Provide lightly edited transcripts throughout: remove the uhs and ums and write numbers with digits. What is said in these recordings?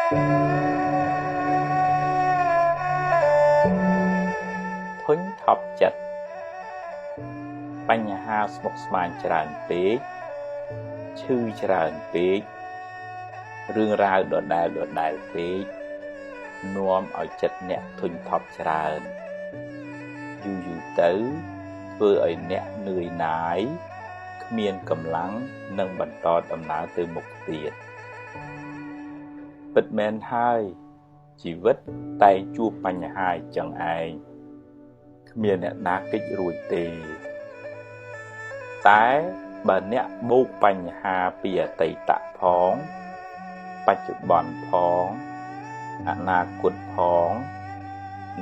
ធុញថប់ចិត្តបញ្ហាស្មុគស្មាញច្រើនពេកឈឺច្រើនពេករឿងរ៉ាវដដែលពេកនាំឲ្យចិត្តអ្នកធុញថប់ច្រើនយូរទៅធ្វើឲ្យអ្នកនឿយណាយគ្មានកម្លាំងនឹងបន្តដំណើរទៅមុខទៀតពិតមែនហើយជីវិតតែងជួបបញ្ហាចឹងឯងគ្មានអ្នកណាគេចរួចទេតែបើអ្នកបូកបញ្ហាពីអតីតផងបច្ចុប្បន្នផងអនាគតផង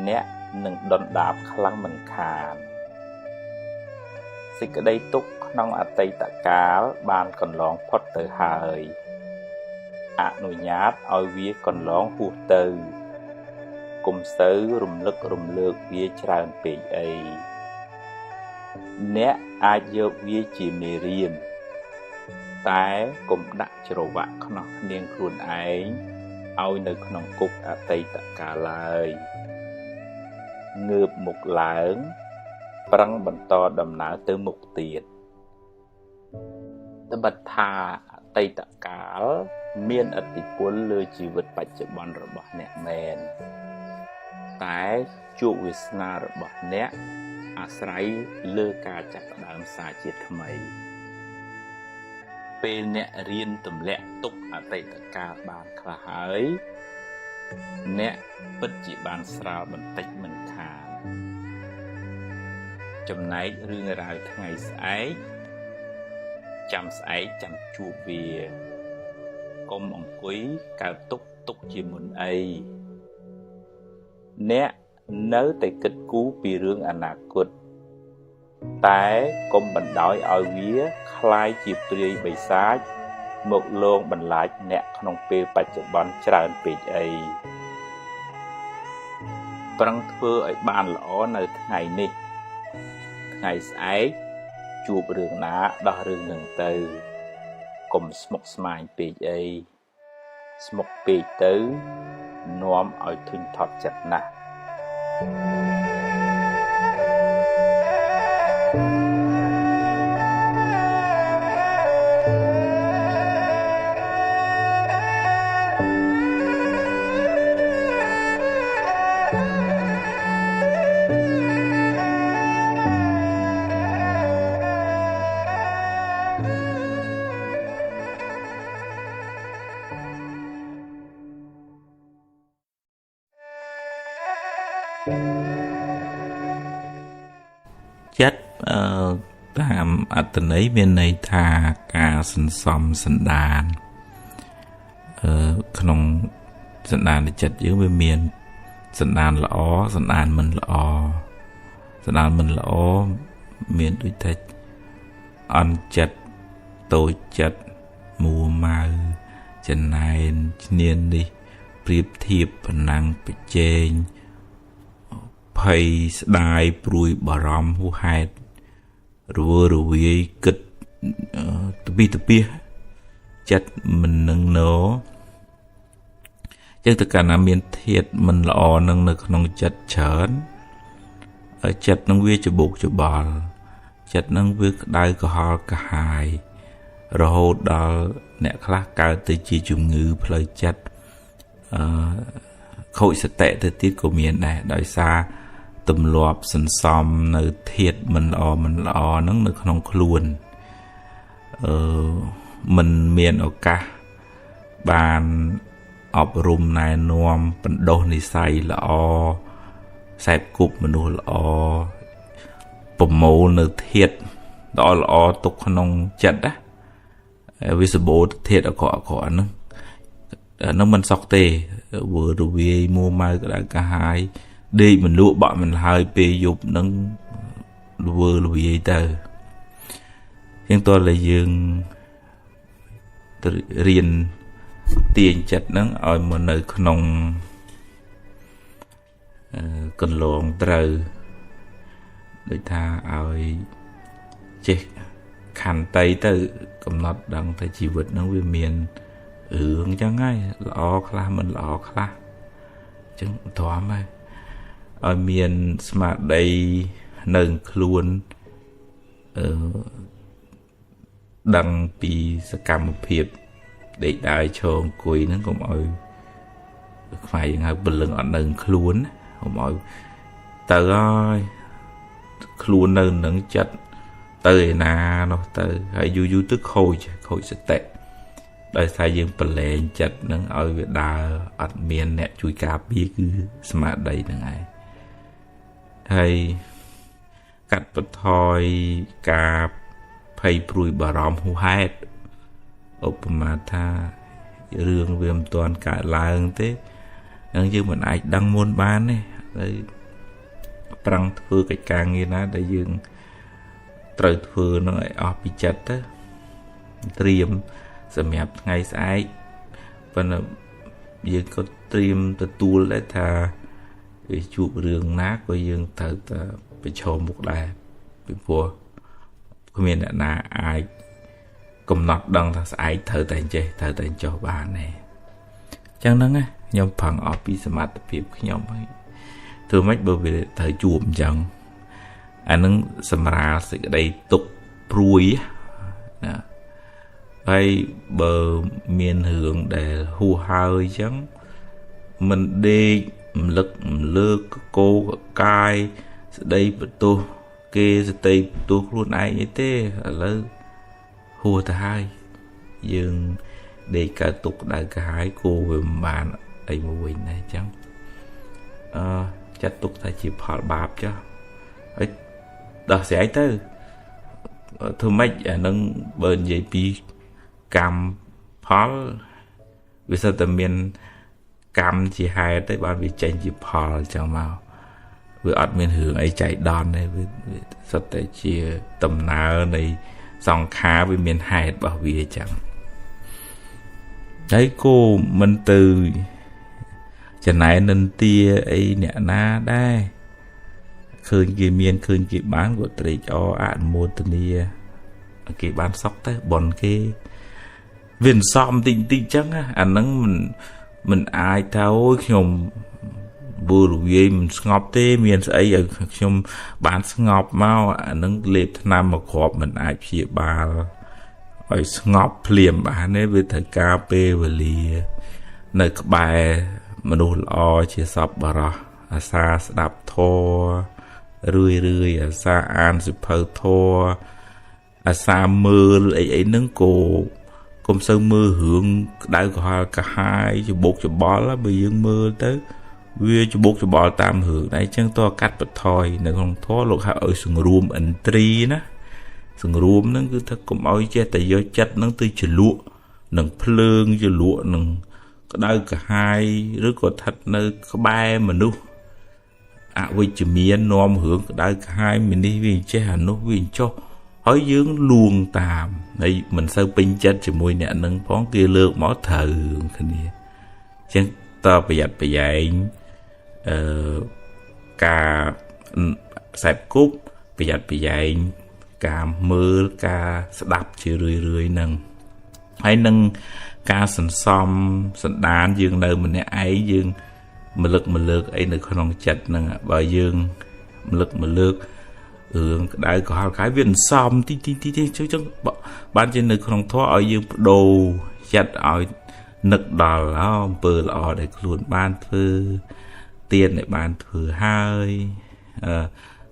អ្នកនឹងដុនដាបខ្លាំងមិនខានសេចក្តីទុក្ខក្នុងអតីតកាលបានកន្លងផុតទៅហើយអនុញ្ញាតឲ្យវាកន្លងហួសទៅកុំសូវរំលឹករំលើកវាច្រើនពេកអីអ្នកអាចយកវាជាមេរៀនតែកុំដាក់ច្រវាក់ខ្នោះនាងខ្លួនឯងឲ្យនៅក្នុងគុកអតីតកាលឡើយងើបមុខឡើងប្រឹងបន្តដំណើរទៅមុខទៀតត្បិតថាអតីតកាលមានឥទ្ធិពលលើជីវិតបច្ចុប្បន្នរបស់អ្នកមែនតែជោគវាសនារបស់អ្នកអាស្រ័យលើការចាប់ផ្ដើមសារជាថ្មីពេលអ្នករៀនទម្លាក់ទុកអតីតកាលបានខ្លះហើយអ្នកពិតជាបានស្រាលបន្តិចមិនខានចំណែករឿងរ៉ាវថ្ងៃស្អែកចាំស្អែកចាំជួបវាកុំអង្គុយកើតទុកជាមុនអីអ្នកនៅតែគិតគូរពីរឿងអនាគតតែកុំបណ្ដោយឲ្យវាคล้ายជាព្រាយបិសាចមកលងបន្លាចអ្នកក្នុងពេលបច្ចុប្បន្នច្រើនពេកអីប្រឹងធ្វើឲ្យបានល្អនៅថ្ងៃនេះថ្ងៃស្អែកជួបរឿងណាដោះរឿងនឹងទៅកុំស្មុគស្មាញពេកអីស្មុគពេកទៅនាំឲ្យធុញថប់ចិត្តណាស់ចិត្តតាមអត្ថន័យមានន័យថាការសន្សំសន្តានក្នុងសន្តានចិត្តយើងវាមានសន្តានល្អសន្តានមិនល្អសន្តានមិនល្អមានដូចថាអន់ចិត្តតូចចិត្តមួម៉ៅចំណែនឈ្នាននេះប្រៀបធៀបប៉ុណ្ណឹងប្រជែងភ័យស្ដាយព្រួយបារម្ភហួសហេតុរវើរវាយគិតទៅពីទៅពីចិត្តមិននឹងណោចឹងទៅកាលណាមានធាតុមិនល្អនឹងនៅក្នុងចិត្តច្រើនចិត្តនឹងវាច្បុកច្បល់ចិត្តនឹងវាក្តៅក្រហល់កាហាយរហូតដល់អ្នកខ្លះកើតទៅជាជំងឺផ្លូវចិត្តខូចសតិទៅទៀតក៏មានដែរដោយសារទម្លាប់សន្សំនៅធាតុមិនល្អហ្នឹងនៅក្នុងខ្លួនមិនមានឱកាសបានអប់រំណែនាំបណ្ដុះនិស្ស័យល្អខ្សែគប់មនុស្សល្អប្រមូលនៅធាតុល្អទុកក្នុងចិត្តណាវាសបោធាតុអាក្រក់ហ្នឹងមិនសក់ទេវើរវាយមួម៉ៅក្តៅកាហាយដេកមិនលក់បាក់មិនហើយពេលយប់នឹងវើរវាយទៅជាងតើយើងរៀនទាញចិត្តហ្នឹងឲ្យមកនៅក្នុងកន្លងត្រូវដូចថាឲ្យចេះខន្តីទៅកំណត់ដឹងថាជីវិតហ្នឹងវាមាន hướng chẳng ngay lõ khá mình lõ khá chẳng thoám ấy ở miền smart đây nâng luôn đăng bị sự cảm một hiệp để đại cho quỳ nó cũng mọi phải ngay bình luận ở nâng luôn không mọi tờ ơi luôn nâng nâng chất tờ nà nó tờ hay du du tức khôi sẽ tệ đời sai dương bình lệ chất nâng ở Việt Đà ở miền nẹ chui cà bí cứ smart đây nâng ai hay cắt bật thôi cà phây bùi bà rõm hù hết ốp mà tha rương viêm toàn cả là hơn thế nhưng như mình ai đăng môn bán này đấy prang thưa cái càng như ná để dương trời thưa nó lại ọp bị chật á triềm sầm mẹp ngày sai và nó dương có triềm từ tu lấy thà để chụp rương nát của dương thở phải cho một đài bị vua có miền là ai cùng nọt đằng thằng ai thở tại cho bà này chẳng nắng á nhóm phần ở bị smart tập nhóm ấy thường mấy bởi vì thời chuộng chẳng anh nâng smart sẽ đây tục pruy hay bờ miền hướng để hù hơi chẳng mình đi lực lược cô cai đây tôi kê tây tôi luôn ai như thế là hùa thứ hai nhưng để cả tục đại cả hai cô về bàn ấy một mình này chẳng chắc tục thầy chỉ phá bạp cho ấy đó sẽ ấy tới thưa mấy nâng bên dây pi cam phá vì sao tầm miền cam chỉ hai tới ban vì tranh chỉ phá chẳng mau với ở miền hướng ấy chạy đòn này với sao tại chia tầm nào này dòng khá với miền hải bảo vì chẳng đấy cô mình từ chẳng này nên tia ấy nè na đây khơi kia miền khơi kia bán của tây cho ăn mua tây nia kia bán sóc tới bòn kia viên xóm tinh tinh chắc á anh nắng mình ai tháo nhom vừa rồi mình ngọc tê miền ấy ở trong bán ngọc mau nâng lệp nam mà khọp mình ai chia ba ở ngọc liềm bán ấy với thời cà phê và lìa nơi các bài mà đồ lo chia sập bà ra xa đạp thô rươi xa an sự phơi thô xa mưa ấy nâng cổ công sơ mưa hướng đại gọi cả hai cho bột cho bó là bây giờ mưa tới vì cho bột cho bò tam hưởng đấy chẳng to cắt bật thôi nếu không thoát lột hạ ở sừng ruộng ẩn tri ná sừng ruộng nó cứ thật cũng ôi chết tại do chất nó từ chữ lụa nâng phơn chữ lụa nâng có đau cả hai rất có thật nơi có ba mà nu với chữ miên nom hưởng có đau cả hai mình đi vì chết hẳn nó vì cho hỏi dưỡng luồng tàm đây mình sao pin chết chữ mùi nè nâng phón kia lược mỏ thờ chẳng to bây giờ cả sẹp cúp bây giờ cả mưa cả đập chữ rưỡi nâng hay nâng cả sần xóm sần đàn dương nơi mình ấy dương mà lực ấy nơi con chặt nâng bà dương mà lực đại có hai cái viên xóm tí chứ ban trên nơi con thoa ở dương đồ chặt ở nực đỏ là bờ lò để luôn ban thư tiền để ban thứ hai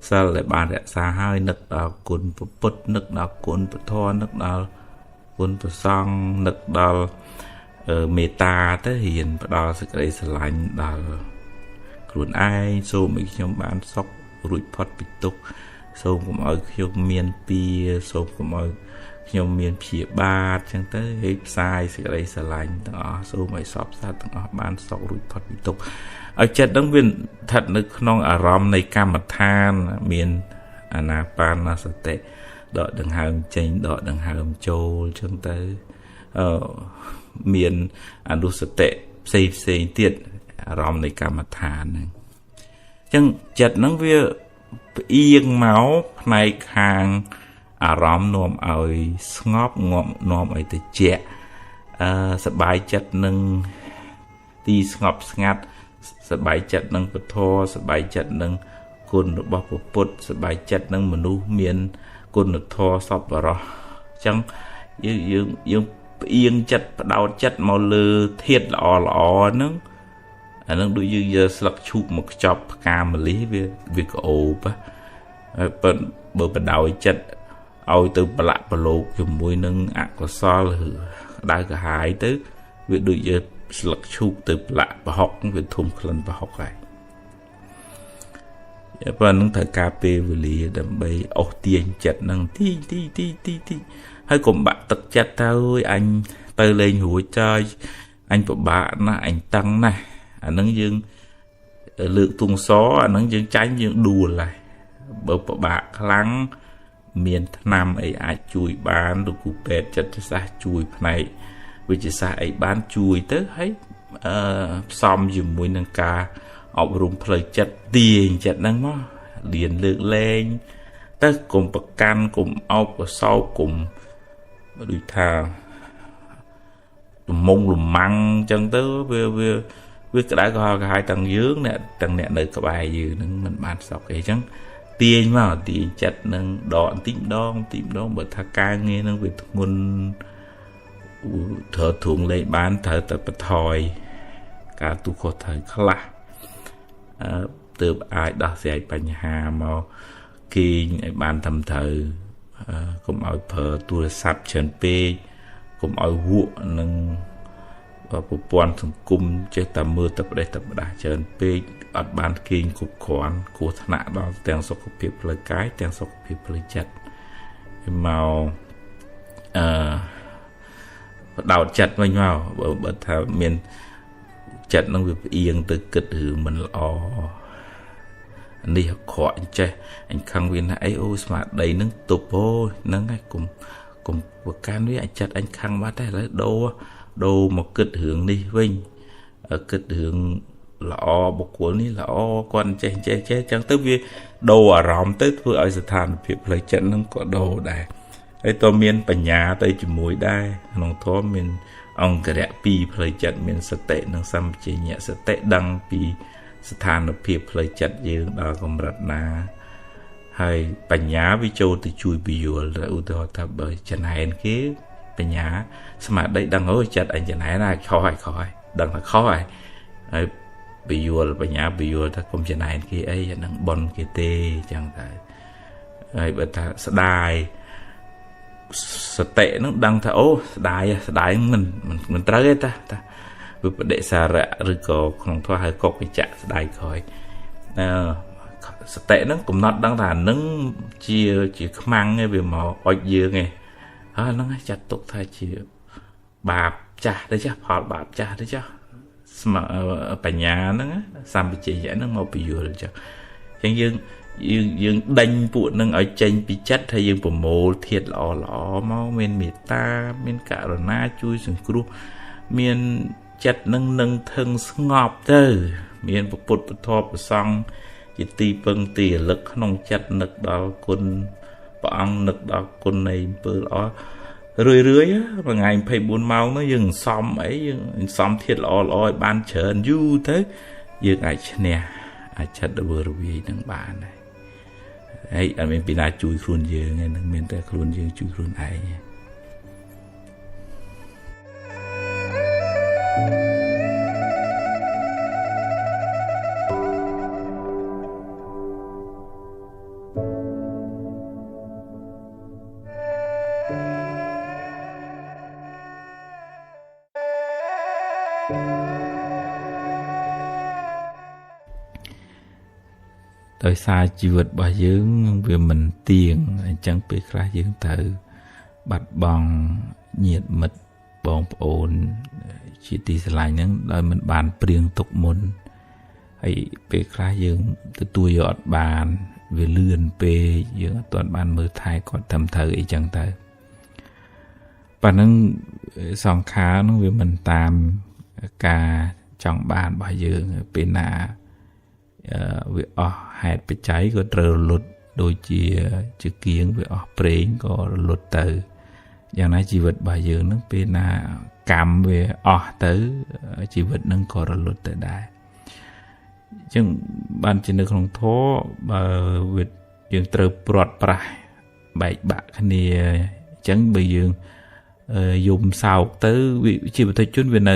sao lại ban để xa hai nực đỏ cuốn bút nực đỏ cuốn bút thon nực đỏ cuốn bút song nực đỏ meta tới hiện đỏ sẽ cái sẽ lạnh đỏ luôn ai số mấy trong ban sóc rụi phật bị tục số cũng ở trong miền pia số cũng ở nhom miền phía ba chẳng tới hết sai sự đây sẽ lạnh đó số mấy shop ra đó bán sọc rụi phật bị tục ở chất đóng viên thật nước non ở rom này cam mặt than miền anapanasate đợi đằng hàng chênh đợi đằng hàng châu chẳng tới miền anusate xây tiết rom này cam mặt than chẳng chất đóng viên yên máu này hàng rõm nôm ơi ngóp nôm ơi từ chẹ សប្បាយចិត្តនឹងទីស្ងប់ស្ងាត់សប្បាយចិត្តនឹងពធសប្បាយចិត្តនឹងគុណរបស់ព្រះពុទ្ធសប្បាយចិត្តនឹងមនុស្សមានគុណធម៌សប្បុរសអញ្ចឹងយើងផ្អៀងចិត្តបដោតចិត្តមកលើធាតុល្អហ្នឹងអានឹងដូចយើងយកស្លឹកឈូកមកខ្ចប់ផ្កាម្លិះវាក្អូបប៉ុន្តែបើបដោយចិត្តឲ្យទៅប្រឡាក់ប្រឡូកជាមួយនឹងអកុសលឬក្តៅក្រហាយទៅវាដូចយកស្លឹកឈូកទៅប្រឡាក់ប្រហុកវាធំក្លិនប្រហុកហើយប៉ុន្តែនឹងត្រូវការពេលវេលាដើម្បីអូសទាញចិត្តនឹងទីហើយកុំបាក់ទឹកចិត្តទៅអញទៅលេងរួចចាយអញពិបាកណាស់អញតឹងណាស់អានឹងយើងលើកទងសអានឹងយើងចាញ់យើងដួលហើយបើពិបាកខ្លាំងមានថ្នាំអីអាចជួយបានលោកគ្រូពេទ្យចិត្តសាស្ត្រជួយផ្នែកវិទ្យាសាស្ត្រអីបានជួយទៅហើយផ្សំជាមួយនឹងការអប់រំផ្លូវចិត្តទាញចិត្តហ្នឹងមកលៀនលើកលែងទៅកុំប្រកាន់កុំអោបកសោបកុំដូចថាលំងលំម៉ាំងអញ្ចឹងទៅវាក្តៅក្រហាយទាំងយើងទាំងអ្នកនៅក្បែរយើងហ្នឹងមិនបានសក់អីអញ្ចឹងទាញមកទាញចិត្តនឹងដកបន្តិចម្ដងបើថាការងារនឹងវាធ្ងន់ត្រូវធុងលេងបានត្រូវតែបន្ថយការទូខុសត្រូវខ្លះទើបអាចដោះស្រាយបញ្ហាមកគេងឲ្យបានត្រឹមត្រូវកុំឲ្យប្រើទូរស័ព្ទច្រើនពេកកុំឲ្យវក់នឹងប្រព័ន្ធសង្គមចេះតែមើលតែប្រទេសតែបដាច្រើនពេកអត់បានគេងគ្រប់គ្រាន់គ្រោះថ្នាក់ដល់ទាំងសុខភាពផ្លូវកាយទាំងសុខភាពផ្លូវចិត្តមកបដោតចិត្តវិញមកបើថាមានចិត្តនឹងវាផ្អៀងទៅគិតរឿងមិនល្អនេះអក្រក់អញ្ចេះអញខឹងវាណាអីអូស្មារតីនឹងទប់អូហ្នឹងហើយកុំប្រកាន់វាអាចចិត្តអញខឹងបាត់តែឥឡូវដូរមកគិតរឿងនេះវិញគិតរឿងល្អបុគ្គលនេះល្អគាត់ចេះចឹងទៅវាដូរអារម្មណ៍ទៅធ្វើឲ្យស្ថានភាពផ្លូវចិត្តនឹងក៏ដូរដែរហើយតើមានបញ្ញាទៅជាមួយដែរក្នុងធម៌មានអង្គរៈ2ផ្លូវចិត្តមានសតិនិងសម្បជញ្ញៈសតិដឹងពីស្ថានភាពផ្លូវចិត្តយើងដល់កម្រិតណាហើយបញ្ញាវាចូលទៅជួយពយល់ឧទាហរណ៍ថាបើចំណែនគេបញ្ញាស្មារតីដឹងអូចិត្តអញចំណែនណាខុសហើយដឹងថាខុសហើយពយល់បញ្ញាពយល់ថាកុំចំណែនគេអីអានឹងបនគេទេចឹងតែហើយបើថាស្ដាយសតិនឹងដឹងថាអូស្ដាយមិនត្រូវទេតាវាបដិសារៈឬក៏ក្នុងធម៌ហៅកុកវិជ្ជៈស្ដាយក្រោយសតិនឹងកំណត់ដឹងថានឹងជាខ្មាំងឯងវាមកអុចយើងឯងហើយហ្នឹងចាត់ទុកថាជាបាបចាស់ទៅចាស់ផលបាបចាស់ទៅចាស់បញ្ញាហ្នឹងសម្បជញ្ញៈហ្នឹងមកពយល់ចាស់អញ្ចឹងយើងដេញពួកនឹងឲ្យចេញពីចិត្តហើយយើងប្រមូលធាតុល្អមកមានមេត្តាមានករុណាជួយសង្គ្រោះមានចិត្តនឹងធឹងស្ងប់ទៅមានពុទ្ធពធប្រសង្ឃជាទីពឹងទីរលឹកក្នុងចិត្តនឹកដល់គុណព្រះអង្គនឹកដល់គុណនៃអំពើល្អរឿយមួយថ្ងៃ24ម៉ោងនោះយើងសំអីយើងសំធាតុល្អឲ្យបានច្រើនយូរទៅយើងអាចឈ្នះអាចចិត្តរវើរវាយនឹងបានហើយអត់មានពីណាជួយខ្លួនយើងទេនឹងមានតែខ្លួនយើងជួយខ្លួនឯងដោយសារជីវិតរបស់យើងវាមិនទៀងអញ្ចឹងពេលខ្លះយើងត្រូវបាត់បង់ញាតិមិត្តបងប្អូនជាទីស្រឡាញ់ហ្នឹងដោយមិនបានព្រៀងទុកមុនហើយពេលខ្លះយើងទទួលយកអត់បានវាលឿនពេកយើងអត់ទាន់បានមើលថែគាត់ត្រឹមត្រូវអីចឹងទៅប៉ណ្ណឹងសង្ខារហ្នឹងវាមិនតាមការចង់បានរបស់យើងពេលណាវាអស់ហេតុបច្ច័យក៏ត្រូវរលត់ដូចជាគៀងវាអស់ប្រេងក៏រលត់ទៅ យ៉ាងណាជីវិតរបស់យើងនឹងពេលណាកម្មវាអស់ទៅជីវិតនឹងក៏រលត់ទៅដែរអញ្ចឹងបានជានៅក្នុងធម៌បើវាយើងត្រូវព្រាត់ប្រាសបែកបាក់គ្នាអញ្ចឹងបើយើងយំសោកទៅជាបទជនវានៅ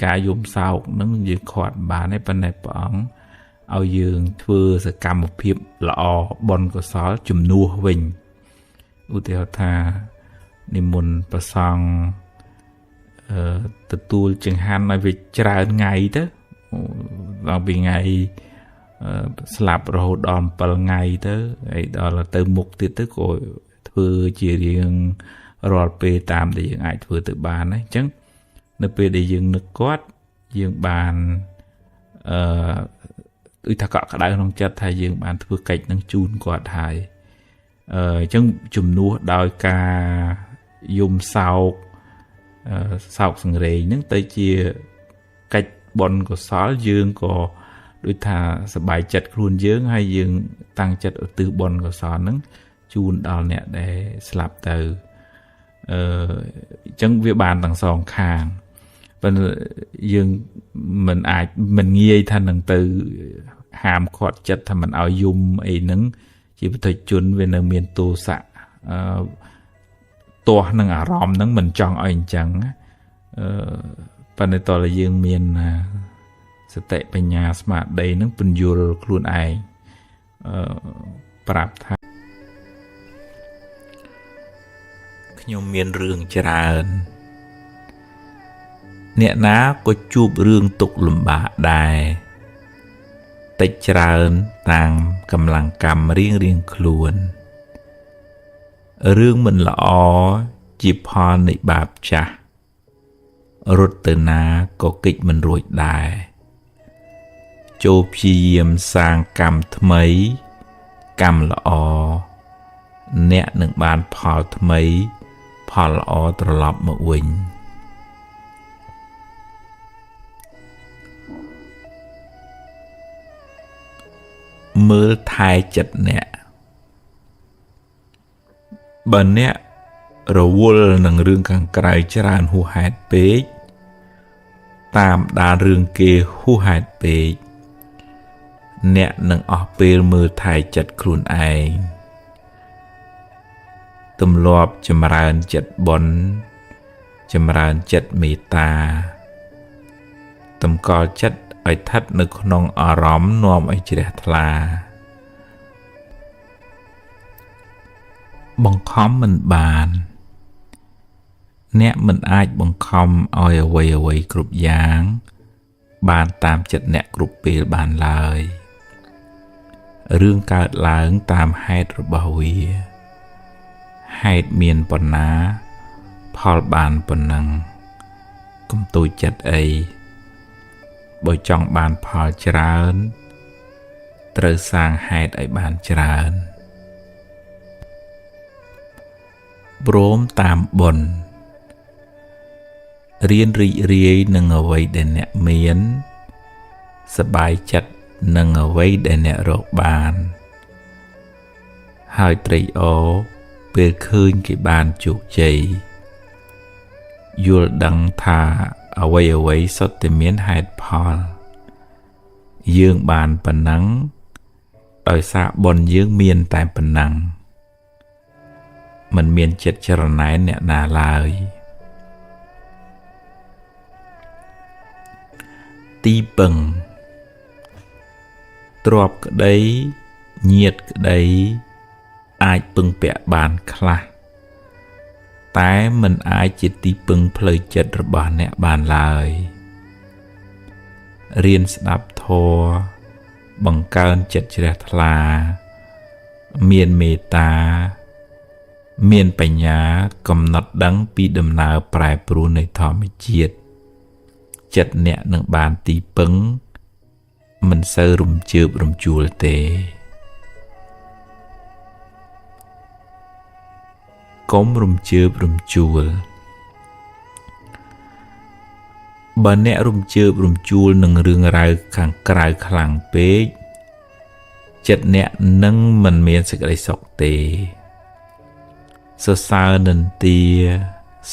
ការយំសោកហ្នឹងយើងខាត់បានទេប៉ុន្តែព្រះអង្គឲ្យយើងធ្វើសកម្មភាពល្អបុណ្យកុសលជំនួសវិញឧទាហរណ៍ថានិមន្តព្រះសង្ឃទទួលចង្ហាន់ឲ្យវាច្រើនថ្ងៃទៅដល់ពីថ្ងៃស្លាប់រហូតដល់7ថ្ងៃទៅហើយដល់ទៅមុខទៀតទៅក៏ធ្វើជារៀងរាល់ពេលតាមដែលយើងអាចធ្វើទៅបានណាអញ្ចឹងនៅពេលដែលយើងនឹកគាត់យើងបានដូចថាកក់ក្ដៅក្នុងចិត្តថាយើងបានធ្វើកិច្ចនឹងជូនគាត់ហើយអញ្ចឹងជំនួសដោយការយំសោកសោកសង្រេងហ្នឹងទៅជាកិច្ចបុណ្យកុសលយើងក៏ដូចថាសប្បាយចិត្តខ្លួនយើងហើយយើងតាំងចិត្តឧទ្ទិសបុណ្យកុសលហ្នឹងជូនដល់អ្នកដែលស្លាប់ទៅអញ្ចឹងវាបានទាំងសងខាងប៉ុន្តែយើងមិនងាយថានឹងទៅហាមឃាត់ចិត្តថាមិនឲ្យយំអីហ្នឹងជាបុគ្គលជនវានៅមានទោសៈទាស់នឹងអារម្មណ៍ហ្នឹងមិនចង់ឲ្យអញ្ចឹងប៉ុន្តែតើយើងមានសតិបញ្ញាស្មារតីហ្នឹងពន្យល់ខ្លួនឯងប្រាប់ថាខ្ញុំមានរឿងច្រើនអ្នកណាក៏ជួបរឿងទុក្ខលំបាកដែរតិចច្រើនតាមកម្លាំងកម្មរៀងខ្លួនរឿងមិនល្អជាផលនៃបាបចាស់រត់ទៅណាក៏គេចមិនរួចដែរចូលព្យាយាមសាងកម្មថ្មីកម្មល្អអ្នកនឹងបានផលថ្មីផលល្អត្រឡប់មកវិញមើលថែចិត្តអ្នកបើអ្នករវល់នឹងរឿងខាងក្រៅច្រើនហួសហេតុពេកតាមដានរឿងគេហួសហេតុពេកអ្នកនឹងអស់ពេលមើលថែចិត្តខ្លួនឯងទម្លាប់ចម្រើនចិត្តបុណ្យចម្រើនចិត្តមេត្តាតម្កល់ចិត្តឲ្យស្ថិតនៅក្នុងអារម្មណ៍នាំឲ្យជ្រះថ្លាបង្ខំមិនបានអ្នកមិនអាចបង្ខំឲ្យអ្វីគ្រប់យ៉ាងបានតាមចិត្តអ្នកគ្រប់ពេលបានឡើយរឿងកើតឡើងតាមហេតុរបស់វាហេតុមានប៉ុណ្ណាផលបានប៉ុណ្ណឹងកុំទូចចិត្តអីបើចង់បានផលច្រើនត្រូវសាងហេតុឲ្យបានច្រើនព្រមតាមបុណ្យរៀនរីករាយនឹងអ្វីដែលអ្នកមានសប្បាយចិត្តនឹងអ្វីដែលអ្នករកបានហើយត្រេកអរពេលឃើញគេបានជោគជ័យយល់ដឹងថាអ្វីសុទ្ធតែមានហេតុផលយើងបានប៉ុណ្ណឹងដោយសារបុណ្យយើងមានតែប៉ុណ្ណឹងមិនមានចិត្តច្រណែនអ្នកណាឡើយទីពឹងទ្រព្យក្តីញាតិក្តីអាចពឹងពាក់បានខ្លះតែមិនអាចជាទីពឹងផ្លូវចិត្តរបស់អ្នកបានឡើយរៀនស្ដាប់ធម៌បង្កើនចិត្តជ្រះថ្លាមានមេត្តាមានបញ្ញាកំណត់ដឹងពីដំណើរប្រែប្រួលនៃធម្មជាតិចិត្តអ្នកនឹងបានទីពឹងមិនសូវរំជើបរំជួលទេកុំរំជើបរំជួលបើអ្នករំជើបរំជួលនឹងរឿងរ៉ាវខាងក្រៅខ្លាំងពេកចិត្តអ្នកនឹងមិនមានសេចក្តីសុខទេ សរសើរនិន្ទា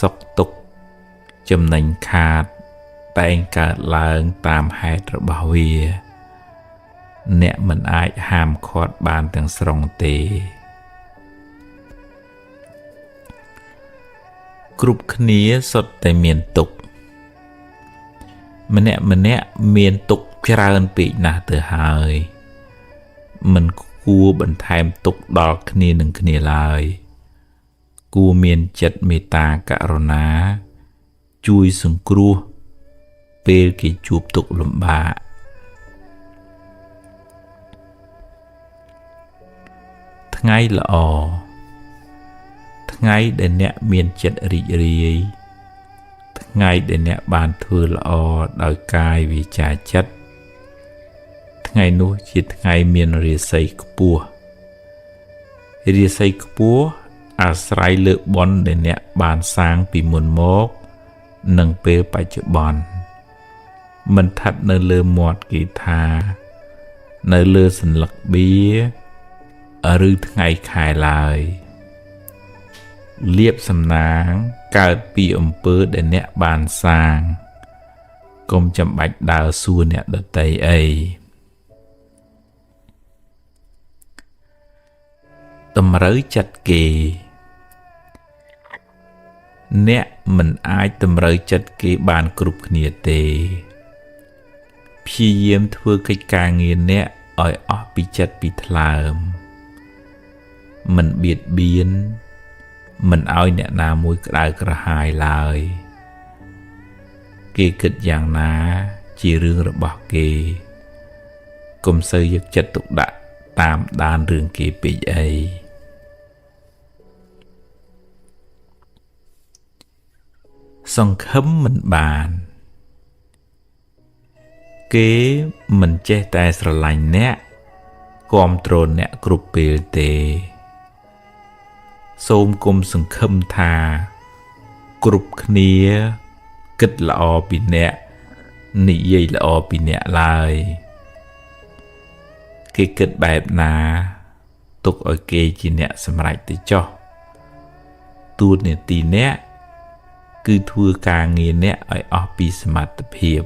សុខទុក្ខចំណេញខាតតែងកើតឡើងតាមហេតុរបស់វាអ្នកមិនអាចហាមឃាត់បានទាំងស្រុងទេគ្រប់គ្នាសុទ្ធតែមានទុក្ខម្នាក់មានទុក្ខច្រើនពេកណាស់ទៅហើយមិនគួរបន្ថែមទុក្ខដល់គ្នានឹងគ្នាឡើយគួរមានចិត្តមេត្តាករុណាជួយសង្គ្រោះពេលគេជួបទុក្ខលំបាកថ្ងៃល្អថ្ងៃដែលអ្នកមានចិត្តរីករាយថ្ងៃដែលអ្នកបានធ្វើល្អដោយកាយវាចាចិត្តថ្ងៃនោះជាថ្ងៃមានរាសីខ្ពស់រាសីខ្ពស់អាស្រ័យលើបុណ្យដែលអ្នកបានសាងពីមុនមកនិងពេលបច្ចុប្បន្នមិនថាត់នៅលើមាត់គេថានៅលើសន្លឹកបៀឬថ្ងៃខែឡើយលៀបសំណាងកើតពីអំពើដែលអ្នកបានសាងកុំចាំបាច់ដើរសួរអ្នកដទៃអីតម្រូវចិត្តគេអ្នកមិនអាចតម្រូវចិត្តគេបានគ្រប់គ្នាទេព្យាយាមធ្វើកិច្ចការងារអ្នកឲ្យអស់ពីចិត្តពីថ្លើមមិនបៀតបៀនមិនឲ្យអ្នកណាមួយក្តៅក្រហាយឡើយគេគិតយ៉ាងណាជារឿងរបស់គេកុំសូវយកចិត្តទុកដាក់តាមដានរឿងគេពេកអីសង្ឃឹមមិនបានគេមិនចេះតែស្រឡាញ់អ្នកគាំទ្រអ្នកគ្រប់ពេលទេសូមគុំសង្ឃឹមថាគ្រប់គ្នាគិតល្អពីអ្នកនិយាយល្អពីអ្នកឡើយគេគិតបែបណាទុកឲ្យគេជាអ្នកសម្រេចទៅចុះតួនាទីអ្នកគឺធ្វើការងារអ្នកឲ្យអស់ពីសមត្ថភាព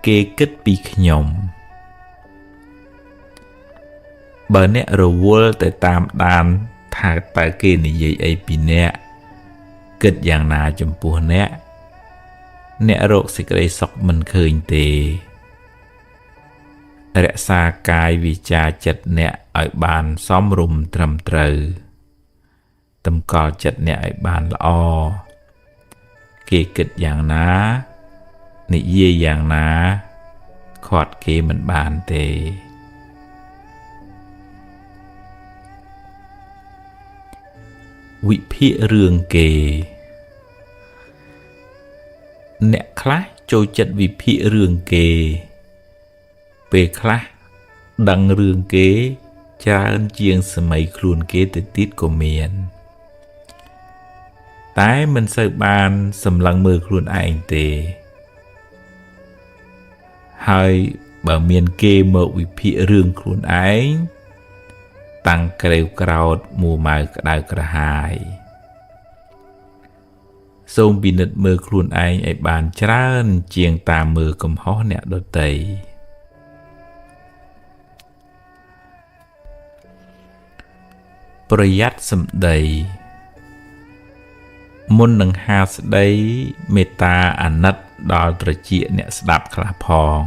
គេគិតពីខ្ញុំបើអ្នករវល់តែតាមដានថាតើគេនិយាយអីពីអ្នកគិតយ៉ាងណាចំពោះអ្នករកសេចក្តីសុខមិនឃើញទេរក្សាកាយវាចាចិត្តអ្នកឲ្យបានសមរម្យត្រឹមត្រូវតម្កល់ចិត្តអ្នកឲ្យបានល្អគេគិតយ៉ាងណានិយាយយ៉ាងណាខាត់គេមិនបានទេវិភាគរឿងគេអ្នកខ្លះចូលចិត្តវិភាគរឿងគេពេលខ្លះដឹងរឿងគេច្រើនជាងសម័យខ្លួនគេទៅទៀតក៏មានតែមិនសូវបានសម្លឹងមើលខ្លួនឯងទេហើយបើមានគេមកវិភាគរឿងខ្លួនឯងតាំងក្រេវក្រោធមួម៉ៅក្តៅក្រហាយសូមពិនិត្យមើលខ្លួនឯងឲ្យបានច្រើនជាងតាមមើលកំហុសអ្នកដទៃប្រយ័ត្នសម្ដីមុននឹងហាស្ដីមេត្តាអាណិតដល់ត្រចៀកអ្នកស្ដាប់ខ្លះផង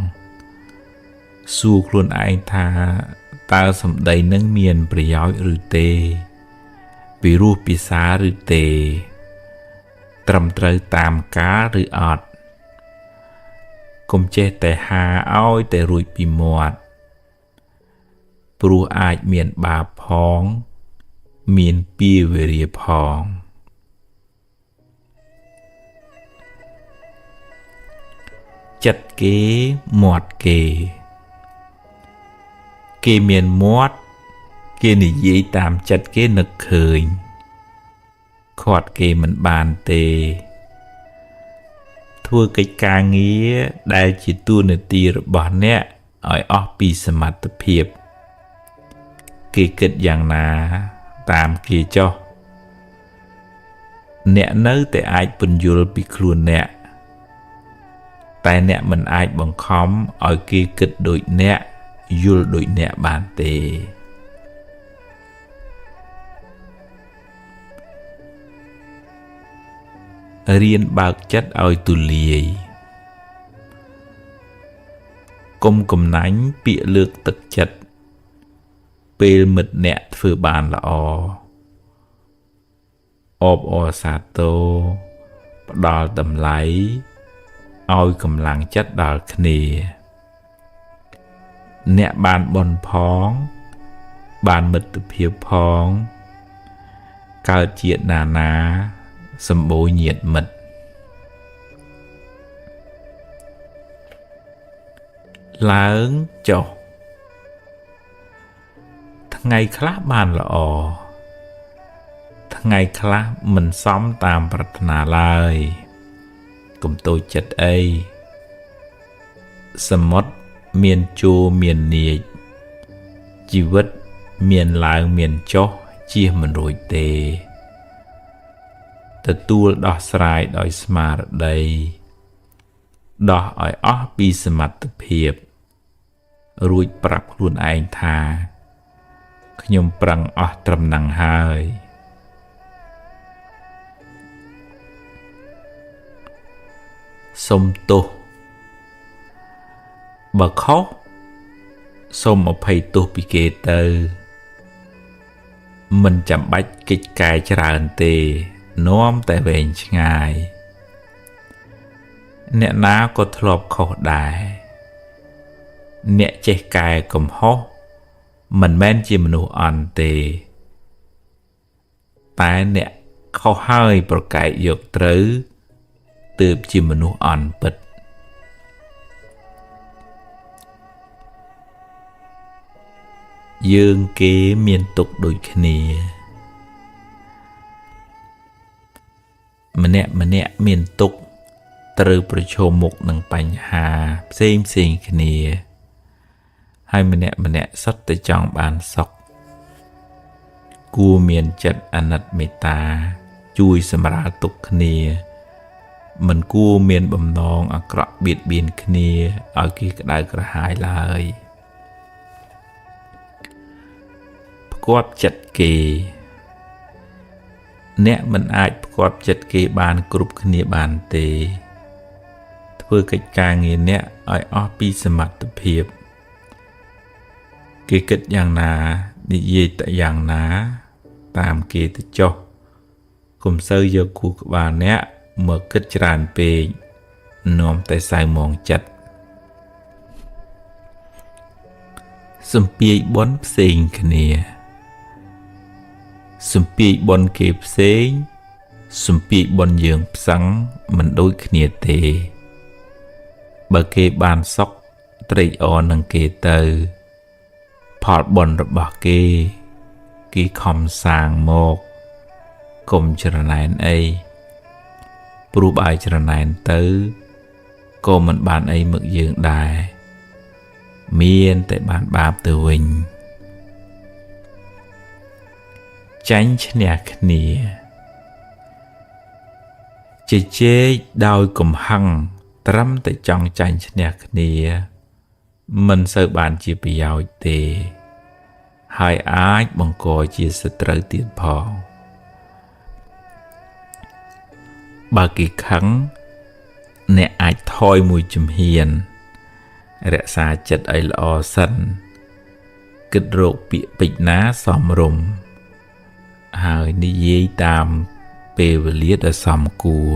សួរខ្លួនឯងថាតើសម្ដីនឹងមានប្រយោជន៍ឬទេពីរោះពិសាឬទេត្រឹមត្រូវតាមកាលឬអត់កុំចេះតែហាឲ្យតែរួចពីមាត់ព្រោះអាចមានបាបផងមានពាវេរាផងចិត្តគេមាត់គេមានមាត់គេនិយាយតាមចិត្តគេនឹកឃើញខាត់គេមិនបានទេធ្វើកិច្ចការងារដែលជាតួនាទីរបស់អ្នកឲ្យអស់ពីសមត្ថភាព គេគិតយ៉ាងណាតាមគេចុះអ្នកនៅតែអាចពន្យល់ពីខ្លួនអ្នកតែអ្នកមិនអាចបង្ខំឲ្យគេគិតដូចអ្នកយល់ដូចអ្នកបានទេរៀនបើកចិត្តឲ្យទូលាយកុំកំណាញ់ពាក្យលើកទឹកចិត្តពេលមិត្តអ្នកធ្វើបានល្អអបអរសាទរផ្ដល់តម្លៃឲ្យកម្លាំងចិត្តដល់គ្នាអ្នកបានបុណ្យផងបានមិត្តភាពផងកើតជាតិណាសម្បូរញាតិមិត្តឡើងចុះថ្ងៃខ្លះបានល្អថ្ងៃខ្លះមិនសមតាមប្រាថ្នាឡើយកុំតូចចិត្តអីសមុទ្រមានជួរមាននាចជីវិតមានឡើងមានចុះជៀសមិនរួចទេទទួលដោះស្រាយដោយស្មារតីដោះឲ្យអស់ពីសមត្ថភាពរួចប្រាប់ខ្លួនឯងថាខ្ញុំប្រឹងអស់ត្រឹមហ្នឹងហើយសុំទោសបើខុសសូមអភ័យទោសពីគេទៅមិនចាំបាច់កិច្ចការច្រើនទេនាំតែវែងឆ្ងាយអ្នកណាក៏ធ្លាប់ខុសដែរអ្នកចេះកែកំហុសមិនមែនជាមនុស្សអន់ទេតែអ្នកខុសហើយប្រកែកយកត្រូវទើបជាមនុស្សអន់ពិតយើងគេមានទុក្ខដូចគ្នាម្នាក់មានទុក្ខត្រូវប្រឈមមុខនឹងបញ្ហាផ្សេងគ្នាហើយម្នាក់សុទ្ធតែចង់បានសុខគួរមានចិត្តអាណិតមេត្តាជួយសម្រាលទុក្ខគ្នាមិនគួរមានបំណងអាក្រក់បៀតបៀនគ្នាឲ្យគេក្តៅក្រហាយឡើយផ្គាប់ចិត្តគេអ្នកមិនអាចផ្គាប់ចិត្តគេបានគ្រប់គ្នាបានទេធ្វើកិច្ចការងារអ្នកឲ្យអស់ពីសមត្ថភាពគេគិតយ៉ាងណានិយាយតែយ៉ាងណាតាមគេទៅចុះកុំសូវយកគូក្បាលអ្នកមកគិតច្រើនពេកនាំតែសៅមងចិត្តសំពាយបន់ផ្សេងគ្នាសំពាយបន់គេផ្សេងសំពាយបន់យើងផ្សឹងមិនដូចគ្នាទេបើគេបានសុខត្រេកអរនឹងគេទៅផលបុណ្យរបស់គេខំសាងមកកុំច្រណែនអីព្រោះបើច្រណែនទៅក៏មិនបានអីមកយើងដែរមានតែបានបាបទៅវិញចាញ់ឈ្នះគ្នាជជែកដោយកំហឹងត្រឹមតែចង់ចាញ់ឈ្នះគ្នាមិនសូវបានជាប្រយោជន៍ទេហើយអាចបង្កជាសត្រូវទៀតផងបើគេខឹងអ្នកអាចថយមួយជំហានរក្សាចិត្តឲ្យល្អសិនគិតរកពាក្យពេចន៍ណាសមរម្យហើយនិយាយតាមពេលវេលាដែលសមគួរ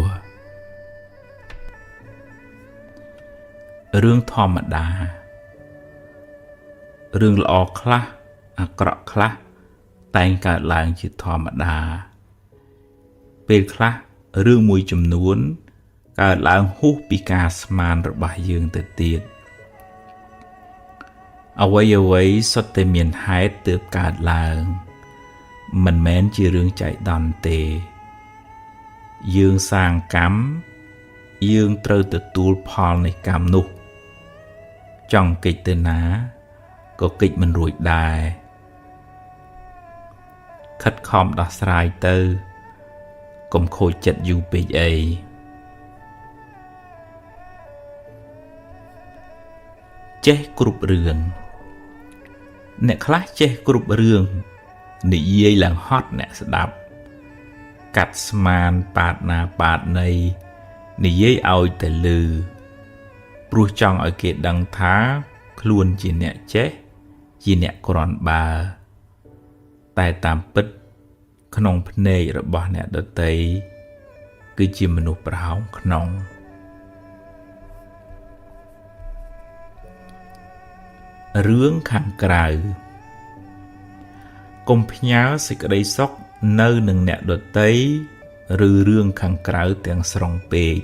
រឿងធម្មតារឿងល្អខ្លះអាក្រក់ខ្លះតែងកើតឡើងជាធម្មតាពេលខ្លះរឿងមួយចំនួនកើតឡើងហួសពីការស្មានរបស់យើងទៅទៀតអ្វីសុទ្ធតែមានហេតុទើបកើតឡើងមិនមែនជារឿងចៃដន្យទេយើងសាងកម្មយើងត្រូវទទួលផលនៃកម្មនោះចង់កិច្ចទៅណាក៏កិច្ចមិនរួចដែរ ខិតខំដោះស្រាយទៅកុំខូចចិត្តយូរពេកអីចេះគ្រប់រឿងអ្នកខ្លះចេះគ្រប់រឿងនិយាយឡើងហត់អ្នកស្ដាប់កាត់ស្មានប៉ាតណាប៉ាតណីនិយាយឲ្យតែលឺព្រោះចង់ឲ្យគេដឹងថាខ្លួនជាអ្នកចេះជាអ្នកគ្រាន់បើតែតាមពិតក្នុងភ្នែករបស់អ្នកដទៃគឺជាមនុស្សប្រហោងក្នុងរឿងខាងក្រៅកុំផ្ញើសេចក្តីសុខនៅនឹងអ្នកដទៃឬរឿងខាងក្រៅទាំងស្រុងពេក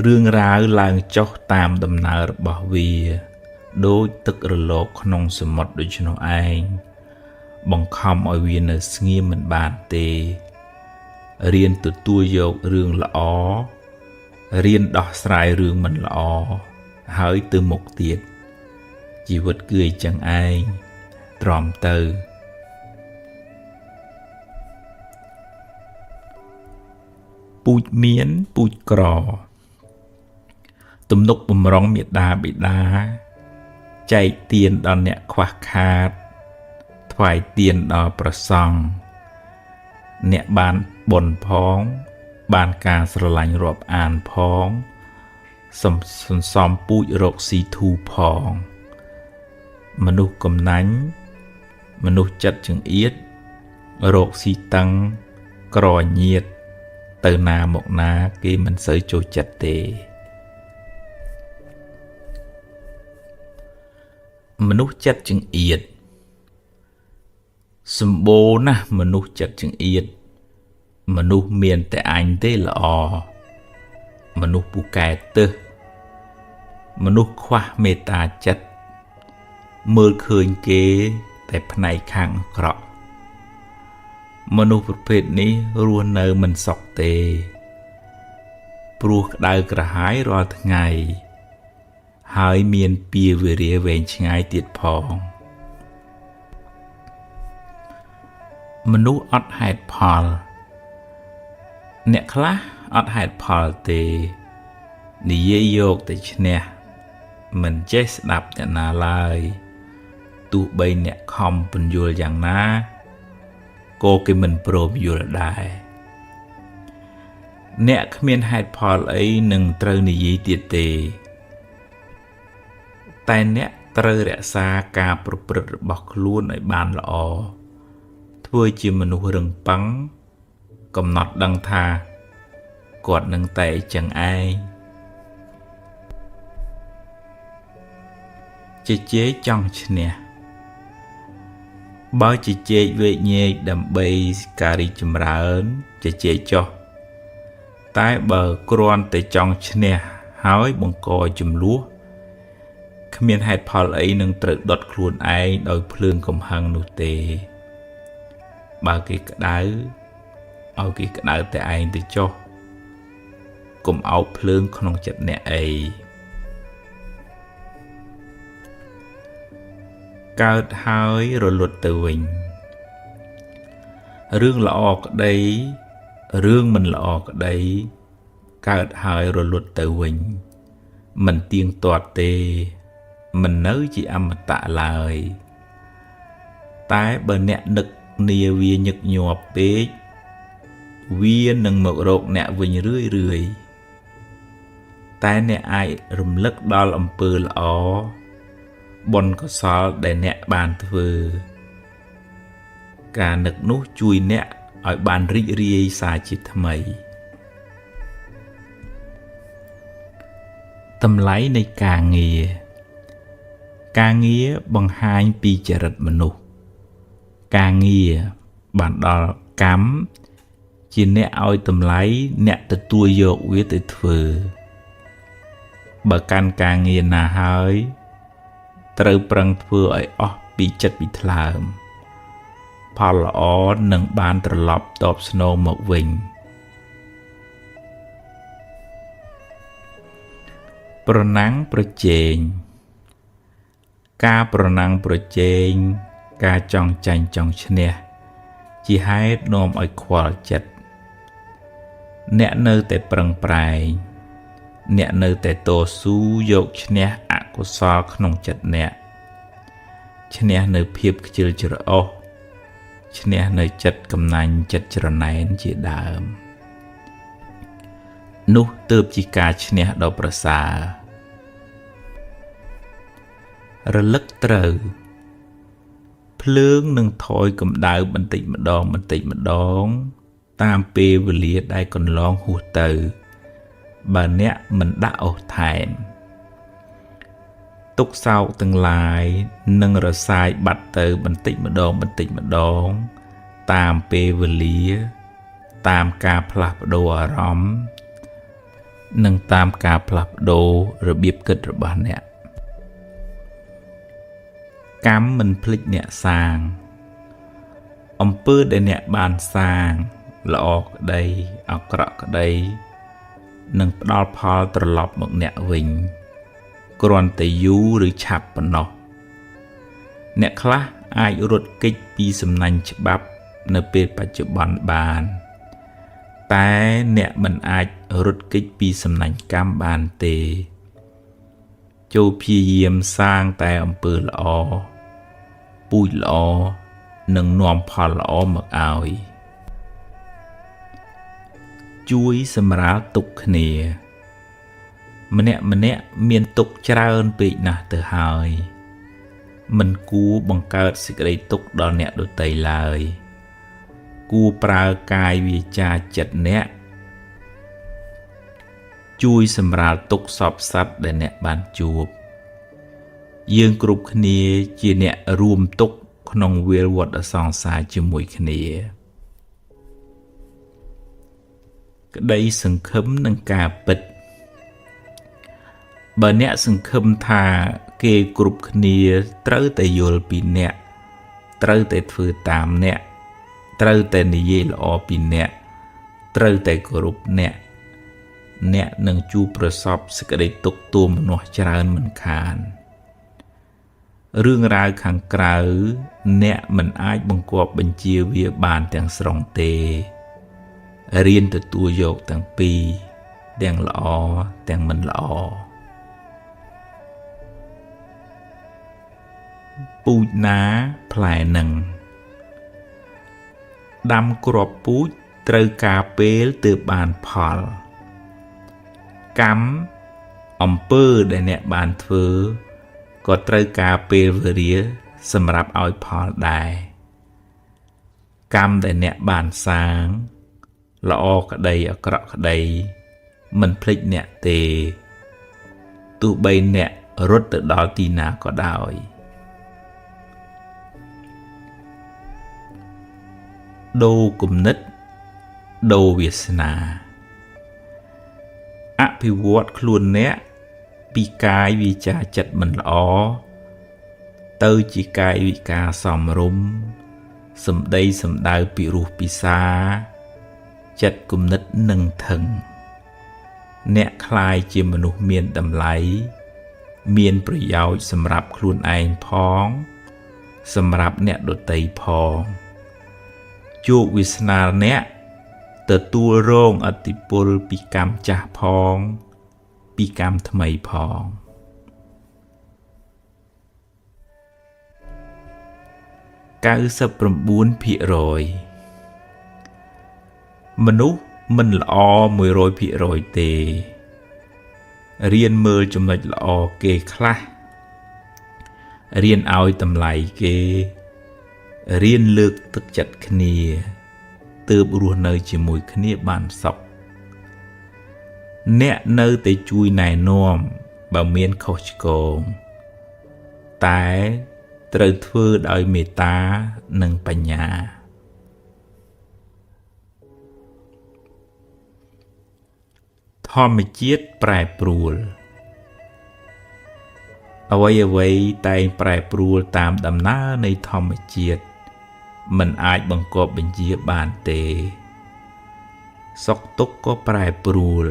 រឿងរ៉ាវឡើងចុះតាមដំណើររបស់វាដូចទឹករលកក្នុងសមុទ្រដូច្នោះឯងបង្ខំឲ្យវានៅស្ងៀមមិនបានទេរៀនទទួលយករឿងល្អរៀនដោះស្រាយរឿងមិនល្អហើយទៅមុខទៀតជីវិតគឺអញ្ចឹងឯងទ្រាំទៅពូជមានពូជក្រទំនុកបំរុងមេដាបិតាចែកទានដល់អ្នកខ្វះខាតថ្វាយទានដល់ព្រះសង្ឃអ្នកបានបុណ្យផងបានការស្រឡាញ់រាប់អានផងសន្សំពូជរកស៊ីធូផងមនុស្សកំណាញ់មនុស្សចិត្តចង្អៀតរកស៊ីតឹងក្រញៀតទៅណាមកណាគេមិនសូវចូលចិត្តទេមនុស្សចិត្តចង្អៀតសម្បូរណាស់មនុស្សចិត្តចង្អៀតមនុស្សមានតែអញទេល្អមនុស្សពូកែទឹះមនុស្សខ្វះមេត្តាចិត្តមើលឃើញគេតែផ្នែកខាងអាក្រក់មនុស្សប្រភេទនេះរស់នៅមិនសុខទេព្រោះក្តៅក្រហាយរាល់ថ្ងៃហើយមានពៀវេរាវែងឆ្ងាយទៀតផងមនុស្សអត់ហេតុផលអ្នកខ្លះអត់ហេតុផលទេនិយាយយកតែឈ្នះមិនចេះស្ដាប់អ្នកណាឡើយទោះបីអ្នកខំពន្យល់យ៉ាងណាក៏គេមិនព្រមយល់ដែរអ្នកគ្មានហេតុផលអីនឹងត្រូវនិយាយទៀតទេតែអ្នកត្រូវរក្សាការប្រព្រឹត្តរបស់ខ្លួនឲ្យបានល្អធ្វើជាមនុស្សរឹងប៉ឹងកំណត់ដឹងថាគាត់នឹងតែចឹងឯងជជែកចង់ឈ្នះបើជជែកវែកញែកដើម្បីការរីកចម្រើនជជែកចុះតែបើគ្រាន់តែចង់ឈ្នះហើយបង្កចំនួនគ្មានហេតុផលអីនឹងត្រូវដុតខ្លួនឯងដោយភ្លើងកំហឹងនោះទេបើគេក្តៅឲ្យគេក្តៅតែឯងទៅចុះកុំអោបភ្លើងក្នុងចិត្តអ្នកអីកើតហើយរលត់ទៅវិញរឿងល្អក្តីរឿងមិនល្អក្តីកើតហើយរលត់ទៅវិញមិនទៀងទាត់ទេមិននៅជាអមតៈឡើយតែបើអ្នកនឹកនាវាញឹកញាប់ពេកវានឹងមករកអ្នកវិញរឿយតែអ្នកអាចរំលឹកដល់អំពើល្អបុណ្យកុសលដែលអ្នកបានធ្វើការនឹកនោះជួយអ្នកឲ្យបានរីករាយសារជាថ្មីតម្លៃនៃការងារបង្ហាញពីចរិតមនុស្សការងារបានដល់កម្មជាអ្នកឲ្យតម្លៃអ្នកទទួលយកវាទៅធ្វើបើកាន់ការងារណាហើយត្រូវប្រឹងធ្វើឲ្យអស់ពីចិត្តពីថ្លើមផលល្អនឹងបានត្រឡប់តបស្នងមកវិញប្រណាំងប្រជែងការប្រណាំងប្រជែងការចង់ចាញ់ចង់ឈ្នះ ជាហេតុនាំឲ្យខ្វល់ចិត្តអ្នកនៅតែប្រឹងប្រែងអ្នកនៅតែតស៊ូយកឈ្នះអកុសលក្នុងចិត្តអ្នកឈ្នះនៅភាពខ្ជិលច្រអូសឈ្នះនៅចិត្តកំណាញ់ចិត្តច្រណែនជាដើមនោះទើបជាការឈ្នះដ៏ប្រសើររលឹកត្រូវភ្លើងនឹងថយកម្ដៅបន្តិចម្ដងតាមពេលវេលាដែលកន្លងហួសទៅបើអ្នកមិនដាក់អុសថែមទុក្ខសោកទាំងឡាយនឹងរសាយបាត់ទៅបន្តិចម្ដងតាមពេលវេលាតាមការផ្លាស់ប្ដូរអារម្មណ៍និងតាមការផ្លាស់ប្ដូររបៀបគិតរបស់អ្នកកម្មមិនភ្លេចអ្នកសាងអំពើដែលអ្នកបានសាងល្អក្តីអាក្រក់ក្តីនឹងផ្ដល់ផលត្រឡប់មកអ្នកវិញគ្រាន់តែយូរឬឆាប់ប៉ុណ្ណោះអ្នកខ្លះអាចរត់គេចពីសំណាញ់ច្បាប់នៅពេលបច្ចុប្បន្នបានតែអ្នកមិនអាចរត់គេចពីសំណាញ់កម្មបានទេចូលព្យាយាមសាងតែអំពើល្អពូជល្អនិងនាំផលល្អមកឲ្យជួយសម្រាលទុក្ខគ្នាម្នាក់មានទុក្ខច្រើនពេកណាស់ទៅហើយមិនគួរបង្កើតសេចក្តីទុក្ខដល់អ្នកដទៃឡើយគួរប្រើកាយវាចាចិត្តអ្នកជួយសម្រាលទុក្ខសពសត្វដែលអ្នកបានជួបយើងគ្រប់គ្នាជាអ្នករួមទុក្ខក្នុងវាលវដ្តសង្សារជាមួយគ្នាក្តីសង្ឃឹមនឹងការពិតបើអ្នកសង្ឃឹមថាគេគ្រប់គ្នាត្រូវតែយល់ពីអ្នកត្រូវតែធ្វើតាមអ្នកត្រូវតែនិយាយល្អពីអ្នកត្រូវតែគោរពអ្នកនឹងជួបប្រសពសេចក្តីទុក្ខទោមនោះច្រើនមិនខានរឿងរ៉ាវខាងក្រៅអ្នកមិនអាចបង្គាប់បញ្ជាវាបានទាំងស្រុងទេរៀនទទួលយកទាំងពីរទាំងល្អទាំងមិនល្អពូជណាផ្លែនឹងដាំគ្រាប់ពូជត្រូវការពេលទើបបានផលកម្មអំពើដែលអ្នកបានធ្វើក៏ត្រូវការពេលវេលាសម្រាប់ឲ្យផលដែរកម្មដែលអ្នកបានសាងល្អក្តីអាក្រក់ក្តីមិនភ្លេចអ្នកទេទោះបីអ្នករត់ទៅដល់ទីណាក៏ដោយដូរគំនិតដូរវាសនាអភិវឌ្ឍខ្លួនអ្នកពីកាយវាចាចិត្តមិនល្អទៅជាកាយវិការសមរម្យសម្ដីសម្ដៅពិរោះពិសាចិត្តគំនិតនឹងថឹងអ្នកคล้ายជាមនុស្សមានតម្លៃមានប្រយោជន៍សម្រាប់ខ្លួនឯងផងសម្រាប់អ្នកដទៃផងជោគវាសនាអ្នកទទួលរងឥទ្ធិពលពីកម្មចាស់ផងពីកម្មថ្មីផង99%មនុស្សមិនល្អ 100% ទេរៀនមើលចំណុចល្អគេខ្លះរៀនឲ្យតម្លៃគេរៀនលើកទឹកចិត្តគ្នាទើបរស់នៅជាមួយគ្នាបានសុខអ្នកនៅតែជួយណែនាំបើមានខុសឆ្គងតែត្រូវធ្វើដោយមេត្តានិងបញ្ញាធម្មជាតិប្រែប្រួលអ្វីតែងប្រែប្រួលតាមដំណើរនៃធម្មជាតិមិនអាចបង្គាប់បញ្ជាបានទេសុខទុក្ខក៏ប្រែប្រួល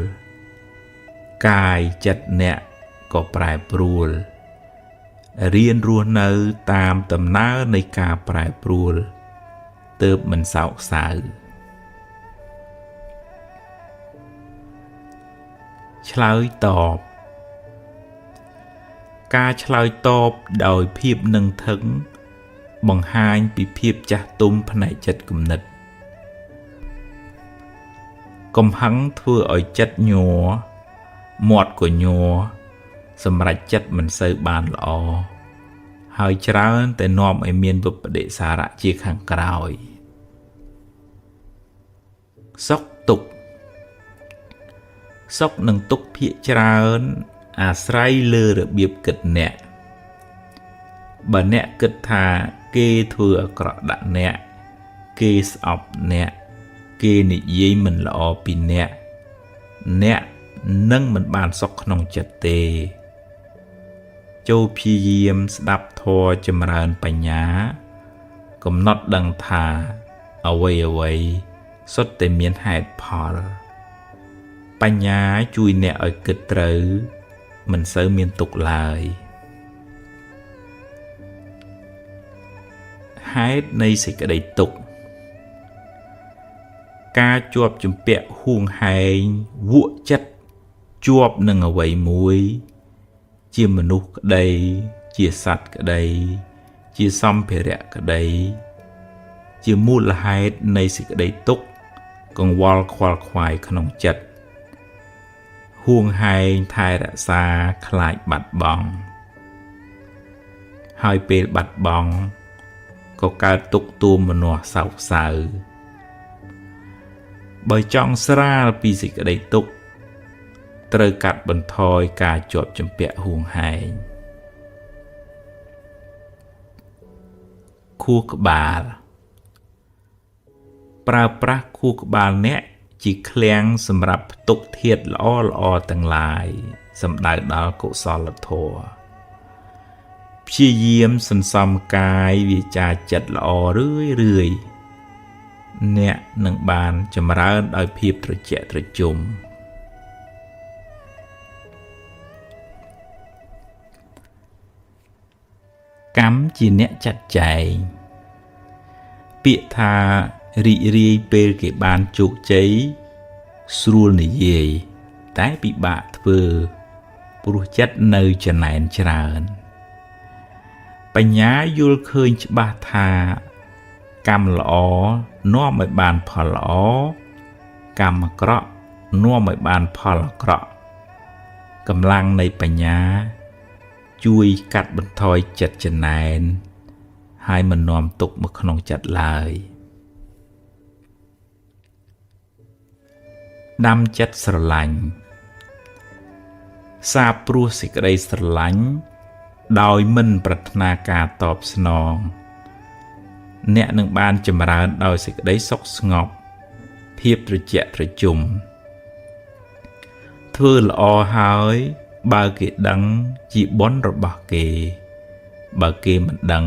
កាយចិត្តអ្នកក៏ប្រែប្រួលរៀនរស់នៅតាមដំណើរនៃការប្រែប្រួល ទើបមិនសោកសៅឆ្លើយតបការឆ្លើយតបដោយភាពនឹងថឹងបង្ហាញពីភាពចាស់ទុំផ្នែកចិត្តគំនិតកំហឹងធ្វើឲ្យចិត្តញ័រមាត់ក៏ញ័រសម្រេចចិត្តមិនសូវបានល្អហើយច្រើនតែនាំឲ្យមានវិប្បដិសារៈជាខាងក្រោយសុខទុក្ខសុខនិងទុក្ខភាគច្រើនអាស្រ័យលើរបៀបគិតអ្នកបើអ្នកគិតថាគេធ្វើអាក្រក់ដាក់អ្នកគេស្អប់អ្នកគេនិយាយមិនល្អពីអ្នកនឹងមិនបានសុខក្នុងចិត្តទេចូលព្យាយាមស្ដាប់ធម៌ចម្រើនបញ្ញាកំណត់ដឹងថាអ្វីសុទ្ធតែមានហេតុផលបញ្ញាជួយអ្នកឲ្យគិតត្រូវមិនសូវមានទុក្ខឡើយហេតុនៃសេចក្តីទុក្ខការជាប់ជំពាក់ហួងហែងវក់ចិត្តជាប់នឹងអ្វីមួយជាមនុស្សក្តីជាសត្វក្តីជាសម្ភារៈក្តីជាមូលហេតុនៃសេចក្តីទុក្ខកង្វល់ខ្វល់ខ្វាយក្នុងចិត្តហួងហែងថែរក្សាខ្លាចបាត់បង់ហើយពេលបាត់បង់ក៏កើតទុក្ខទួមនោះសោកសៅបើចង់ស្រាលពីសេចក្តីទុក្ខត្រូវកាត់បន្ថយការជាប់ជំពាក់ហួងហែងខួរក្បាលប្រើប្រាស់ខួរក្បាលអ្នកជាឃ្លាំងសម្រាប់ផ្ទុកធាតុល្អទាំងឡាយសំដៅដល់កុសលធម៌ព្យាយាមសន្សំកាយវាចាចិត្តល្អរឿយអ្នកនឹងបានចម្រើនដោយភាពត្រជាក់ត្រជុំកម្មជាអ្នកចាត់ចែងពាក្យថារីករាយពេលគេបានជោគជ័យស្រួលនិយាយតែពិបាកធ្វើព្រោះចិត្តនៅចំណែនច្រើនបញ្ញាយល់ឃើញច្បាស់ថាកម្មល្អនាំឲ្យបានផលល្អកម្មអាក្រក់នាំឲ្យបានផលអាក្រក់កម្លាំងនៃបញ្ញាជួយកាត់បន្ថយចិត្តចំណែនហើយមិននាំទុក្ខមកក្នុងចិត្តឡើយដាំចិត្តស្រឡាញ់សាបព្រោះសេចក្តីស្រឡាញ់ដោយមិនប្រាថ្នាការតបស្នងអ្នកនឹងបានចម្រើនដោយសេចក្តីសុខស្ងប់ភាពត្រជាក់ត្រជុំធ្វើល្អហើយបើគេដឹងជាបុណ្យរបស់គេបើគេមិនដឹង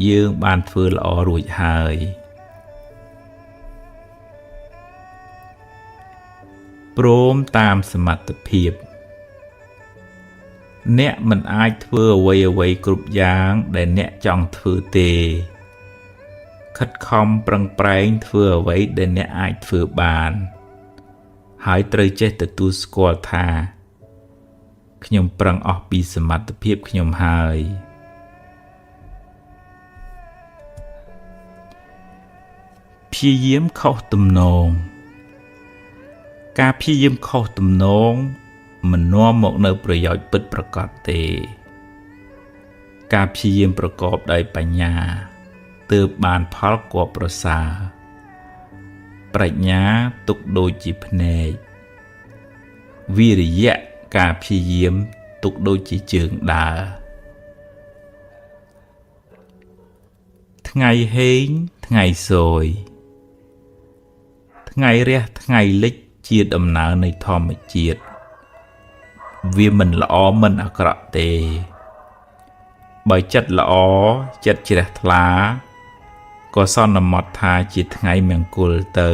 យើងបានធ្វើល្អរួចហើយព្រមតាមសមត្ថភាពអ្នកមិនអាចធ្វើអ្វីគ្រប់យ៉ាងដែលអ្នកចង់ធ្វើទេខិតខំប្រឹងប្រែងធ្វើអ្វីដែលអ្នកអាចធ្វើបានហើយត្រូវចេះទទួលស្គាល់ថាខ្ញុំប្រឹងអស់ពីសមត្ថភាពខ្ញុំហើយព្យាយាមខុសទំនងការព្យាយាមខុសទំនងមិននាំមកនៅប្រយោជន៍ពិតប្រាកដទេការព្យាយាមប្រកបដោយបញ្ញាទើបបានផលគបប្រសើរប្រាជ្ញាទុកដូចជាភ្នែកវិរិយៈការព្យាយាមទុកដូចជាជើងដើរថ្ងៃហេងថ្ងៃសូយថ្ងៃរះថ្ងៃលិចជាដំណើរនៃធម្មជាតិវាមិនល្អមិនអាក្រក់ទេបើចិត្តល្អចិត្តជ្រះថ្លាក៏សន្មត់ថាជាថ្ងៃមង្គលទៅ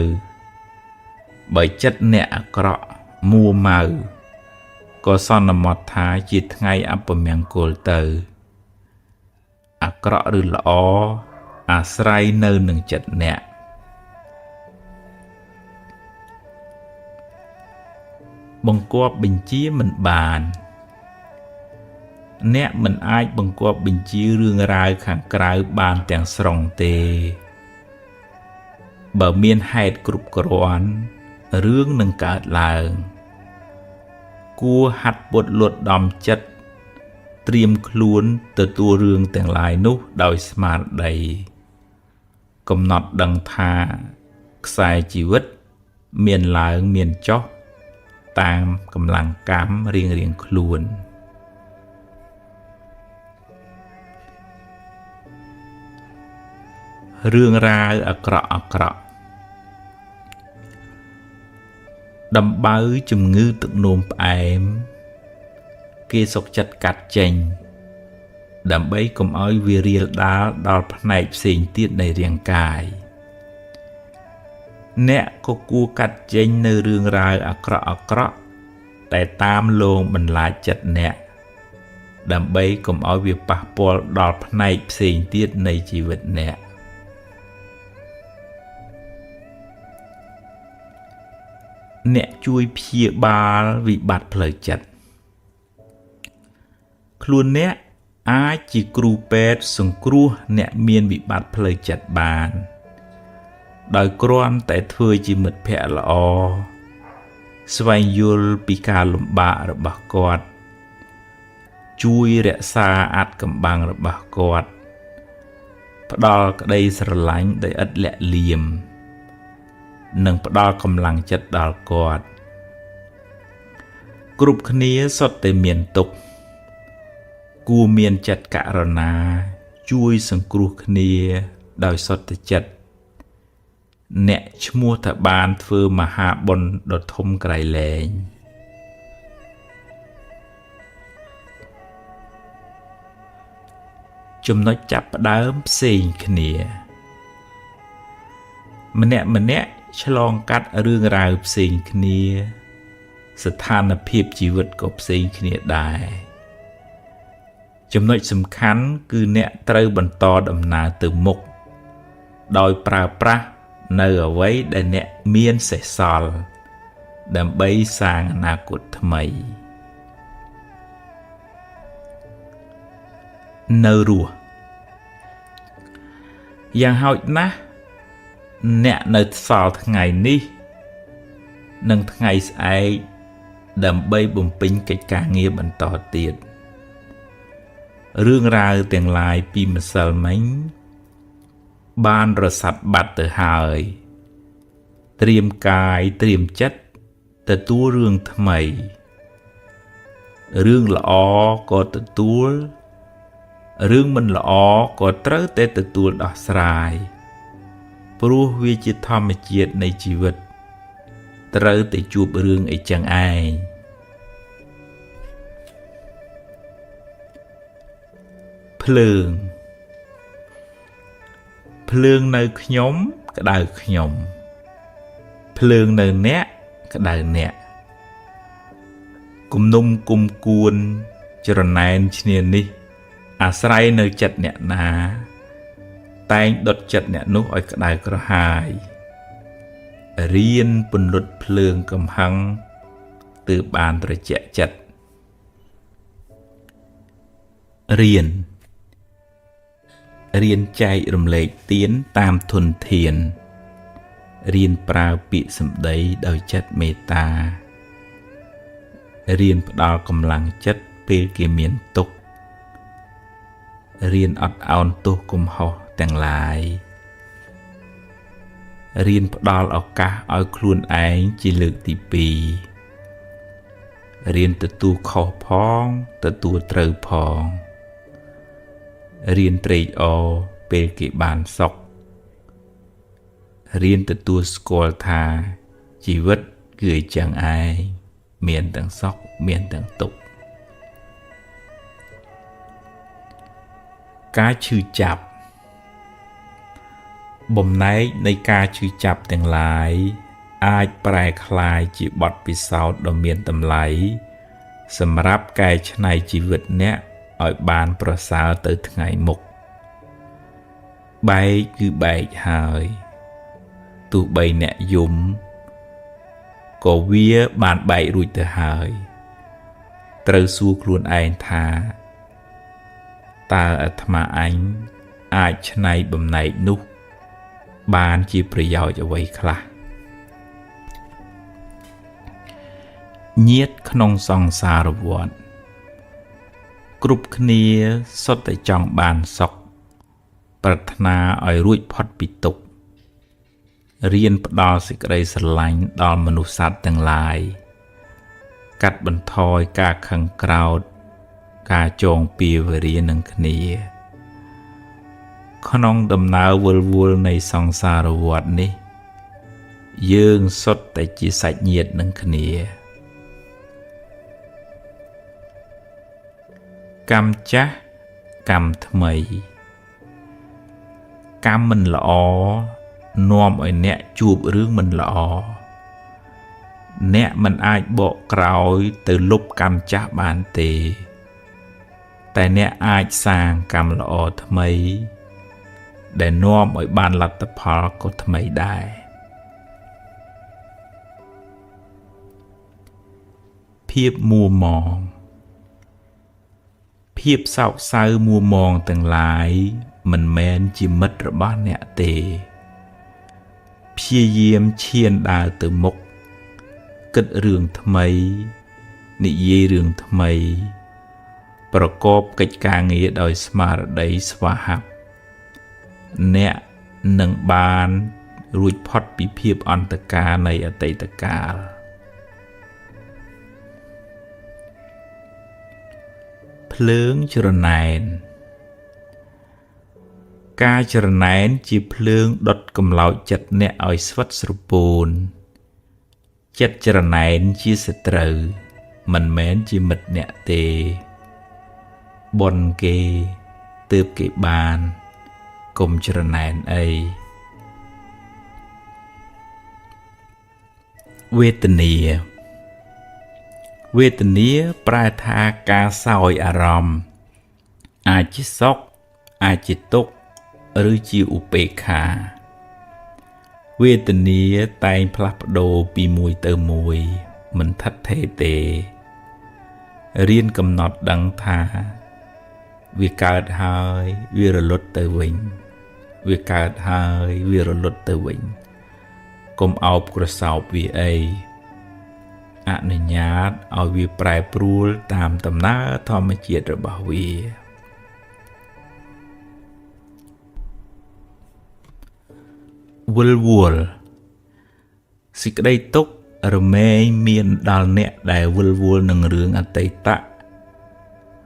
បើចិត្តអ្នកអាក្រក់មួម៉ៅក៏សន្មត់ថាជាថ្ងៃអពមង្គលទៅអាក្រក់ឬល្អ អាស្រ័យនៅនឹងចិត្តអ្នកបង្គាប់បញ្ជាមិនបានអ្នកមិនអាចបង្គាប់បញ្ជារឿងរ៉ាវខាងក្រៅបានទាំងស្រុងទេបើមានហេតុគ្រប់គ្រាន់រឿងនឹងកើតឡើងគួរហាត់ពុតលត់ដំចិត្តត្រៀមខ្លួនទទួលរឿងទាំងឡាយនោះដោយស្មារតីកំណត់ដឹងថាខ្សែជីវិតមានឡើងមានចុះតាមកម្លាំងកម្មរៀងៗខ្លួនរឿងរ៉ាវអាក្រក់អាក្រក់ដំបៅជំងឺទឹកនោមផ្អែមគេសុខចិត្តកាត់ចេញដើម្បីកុំឲ្យវារាលដាលដល់ផ្នែកផ្សេងទៀតនៃរាងកាយអ្នកក៏គួរកាត់ចេញនៅរឿងរ៉ាវអាក្រក់អាក្រក់តែតាមលងបន្លាចចិត្តអ្នកដើម្បីកុំឲ្យវាប៉ះពាល់ដល់ផ្នែកផ្សេងទៀតនៃជីវិតអ្នកជួយព្យាបាលវិបត្តិផ្លូវចិត្តខ្លួនអ្នកអាចជាគ្រូពេទ្យសង្គ្រោះអ្នកមានវិបត្តិផ្លូវចិត្តបានដោយគ្រាន់តែធ្វើជាមិត្តភក្តិល្អស្វែងយល់ពីការលំបាករបស់គាត់ជួយរក្សាអាថ៌កំបាំងរបស់គាត់ផ្ដល់ក្តីស្រឡាញ់ដោយឥតលាក់លៀមនិងផ្ដល់កម្លាំងចិត្តដល់គាត់គ្រប់គ្នាសុទ្ធតែមានទុក្ខគួរមានចិត្តករុណាជួយសង្គ្រោះគ្នាដោយសុទ្ធចិត្តអ្នកឈ្មោះថាបានធ្វើមហាបុណ្យដ៏ធំក្រៃលែងចំណុចចាប់ផ្ដើមផ្សេងគ្នាម្នាក់ឆ្លងកាត់រឿងរ៉ាវផ្សេងគ្នាស្ថានភាពជីវិតក៏ផ្សេងគ្នាដែរចំណុចសំខាន់គឺអ្នកត្រូវបន្តដំណើរទៅមុខដោយប្រើប្រាស់នៅអ្វីដែលអ្នកមានសេសសល់ដើម្បីសាងអនាគតថ្មីនៅរស់យ៉ាងហោចណាស់អ្នកនៅសល់ថ្ងៃនេះនិងថ្ងៃស្អែកដើម្បីបំពេញកិច្ចការងារបន្តទៀតរឿងរ៉ាវទាំងឡាយពីម្សិលមិញបានរសាត់បាត់ទៅហើយត្រៀមកាយត្រៀមចិត្តទទួលរឿងថ្មីរឿងល្អក៏ទទួលរឿងមិនល្អក៏ត្រូវតែទទួលដោះស្រាយព្រោះវាជាធម្មជាតិនៃជីវិតត្រូវតែជួបរឿងអីចឹងឯងភ្លើងនៅខ្ញុំក្តៅខ្ញុំភ្លើងនៅអ្នកក្តៅអ្នកគំនុំគុំគួនច្រណែនឈ្នានេះអាស្រ័យនៅចិត្តអ្នកណាតែងដុតចិត្តអ្នកនោះឲ្យក្តៅក្រហាយរៀនពន្លត់ភ្លើងកំហឹងទើបបានត្រជាក់ចិត្តរៀនចែករំលែកទានតាមធនធានរៀនប្រើពាក្យសម្ដីដោយចិត្តមេត្តារៀនផ្ដល់កម្លាំងចិត្តពេលគេមានទុក្ខរៀនអត់ឱនទោសកំហុសទាំងឡាយរៀនផ្ដល់ឱកាសឲ្យខ្លួនឯងជាលើកទី2រៀនទទួលខុសផងទទួលត្រូវផងរៀនត្រេកអរពេលគេបានសុខរៀនទទួលស្គាល់ថាជីវិតគឺអញ្ចឹងឯងមានទាំងសុខមានទាំងទុក្ខការឈឺចាប់បំណែកនៃការឈឺចាប់ទាំងឡាយអាចប្រែក្លាយជាបទពិសោធន៍ដ៏មានតម្លៃសម្រាប់កែច្នៃជីវិតអ្នកឲ្យបានប្រសើរទៅថ្ងៃមុខ បែកគឺបែកហើយទោះបីអ្នកយំក៏វាបានបែករួចទៅហើយត្រូវសួរខ្លួនឯងថាតើអាត្មាអញអាចច្នៃបំណែកនោះបានជាប្រយោជន៍អ្វីខ្លះញាតិក្នុងសង្សារវដ្តគ្រប់គ្នាសុទ្ធតែចង់បានសុខប្រាថ្នាឲ្យរួចផុតពីទុក្ខរៀនផ្ដល់សេចក្តីស្រឡាញ់ដល់មនុស្សសត្វទាំងឡាយកាត់បន្ថយការខឹងក្រោធការចងពៀវរានឹងគ្នាក្នុងដំណើរវិលវល់នៃសង្សារវដ្តនេះយើងសុទ្ធតែជាសាច់ញាតិនឹងគ្នាកម្មចាស់កម្មថ្មីកម្មមិនល្អនាំឲ្យអ្នកជួបរឿងមិនល្អអ្នកមិនអាចបកក្រោយទៅលុបកម្មចាស់បានទេតែអ្នកអាចសាងកម្មល្អថ្មីដែលនាំឲ្យបានលទ្ធផលក៏ថ្មីដែរភាពមួម៉ងភាពសោកសៅមួម៉ងទាំងឡាយមិនមែនជាមិត្តរបស់អ្នកទេព្យាយាមឈានដើរទៅមុខគិតរឿងថ្មីនិយាយរឿងថ្មីប្រកបកិច្ចការងារដោយស្មារតីស្វាហាប់អ្នកនឹងបានរួចផុតពីភាពអន្តការនៃអតីតកាលភ្លើងច្រណែនការច្រណែនជាភ្លើងដុតកម្លោចចិត្តអ្នកឲ្យស្វិតស្រពោនចិត្តច្រណែនជាសត្រូវមិនមែនជាមិត្តអ្នកទេបុណ្យគេទើបគេបានកុំច្រណែនអីវេទនាប្រែថាការសោយអារម្មណ៍អាចជាសុខអាចជាទុក្ខឬជាឧបេក្ខាវេទនាតែងផ្លាស់ប្ដូរពីមួយទៅមួយមិនថិតថេរទេរៀនកំណត់ដឹងថាវាកើតហើយវារលត់ទៅវិញវាកើតហើយវារលត់ទៅវិញកុំអោបក្រសោបវាអីអនុញ្ញាតឲ្យវាប្រែប្រួលតាមដំណើរធម្មជាតិរបស់វាវិលវល់សេចក្តីទុក្ខរមែងមានដល់អ្នកដែលវិលវល់នឹងរឿងអតីត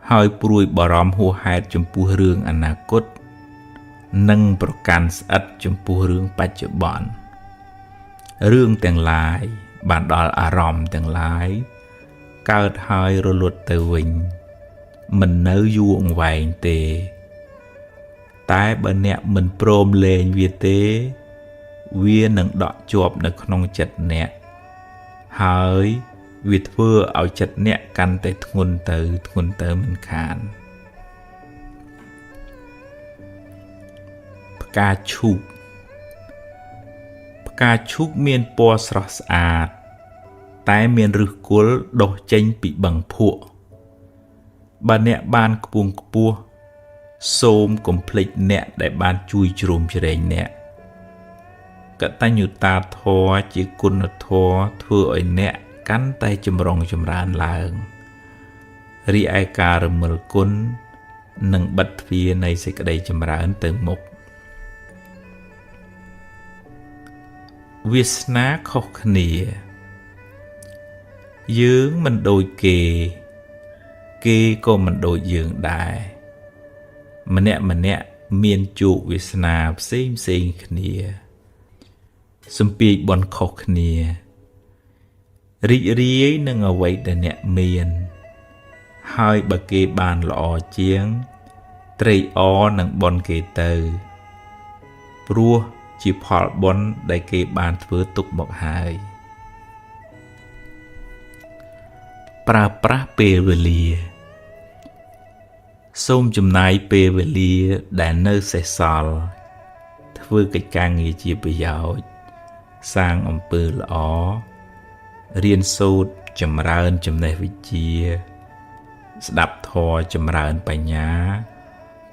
ហើយព្រួយបារម្ភហួសហេតុចំពោះរឿងអនាគតនិងប្រកាន់ស្អិតចំពោះរឿងបច្ចុប្បន្នរឿងទាំងឡាយបានដល់អារម្មណ៍ទាំងឡាយកើតហើយរលត់ទៅវិញមិននៅយូរអង្វែងទេតែបើអ្នកមិនព្រមលែងវាទេវានឹងដក់ជាប់នៅក្នុងចិត្តអ្នកហើយវាធ្វើឲ្យចិត្តអ្នកកាន់តែធ្ងន់ទៅមិនខានផ្កាឈូកមានពណ៌ស្រស់ស្អាតតែមានឫសគល់ដុះចេញពីបឹងភក់បើអ្នកបានខ្ពង់ខ្ពស់សូមកុំភ្លេចអ្នកដែលបានជួយជ្រោមជ្រែងអ្នកកតញ្ញុតាធម៌ជាគុណធម៌ធ្វើឲ្យអ្នកកាន់តែចម្រុងចម្រើនឡើងរីឯការរមិលគុណនឹងបិទទ្វារនៃសេចក្តីចម្រើនទៅមុខវាសនាខុសគ្នាយើងមិនដូចគេក៏មិនដូចយើងដែរម្នាក់មានជោគវាសនាផ្សេងគ្នាសំពាយបនខុសគ្នារីករាយនឹងអ្វីដែលអ្នកមានហើយបើគេបានល្អជាងត្រេកអរនឹងបនគេទៅព្រោះជាផលបុណ្យដែលគេបានធ្វើទុកមកហើយប្រើប្រាស់ពេលវេលាសូមចំណាយពេលវេលាដែលនៅសេសសល់ ធ្វើកិច្ចការងារជាប្រយោជន៍សាងអំពើល្អរៀនសូត្រចម្រើនចំណេះវិជ្ជាស្ដាប់ធម៌ចម្រើនបញ្ញា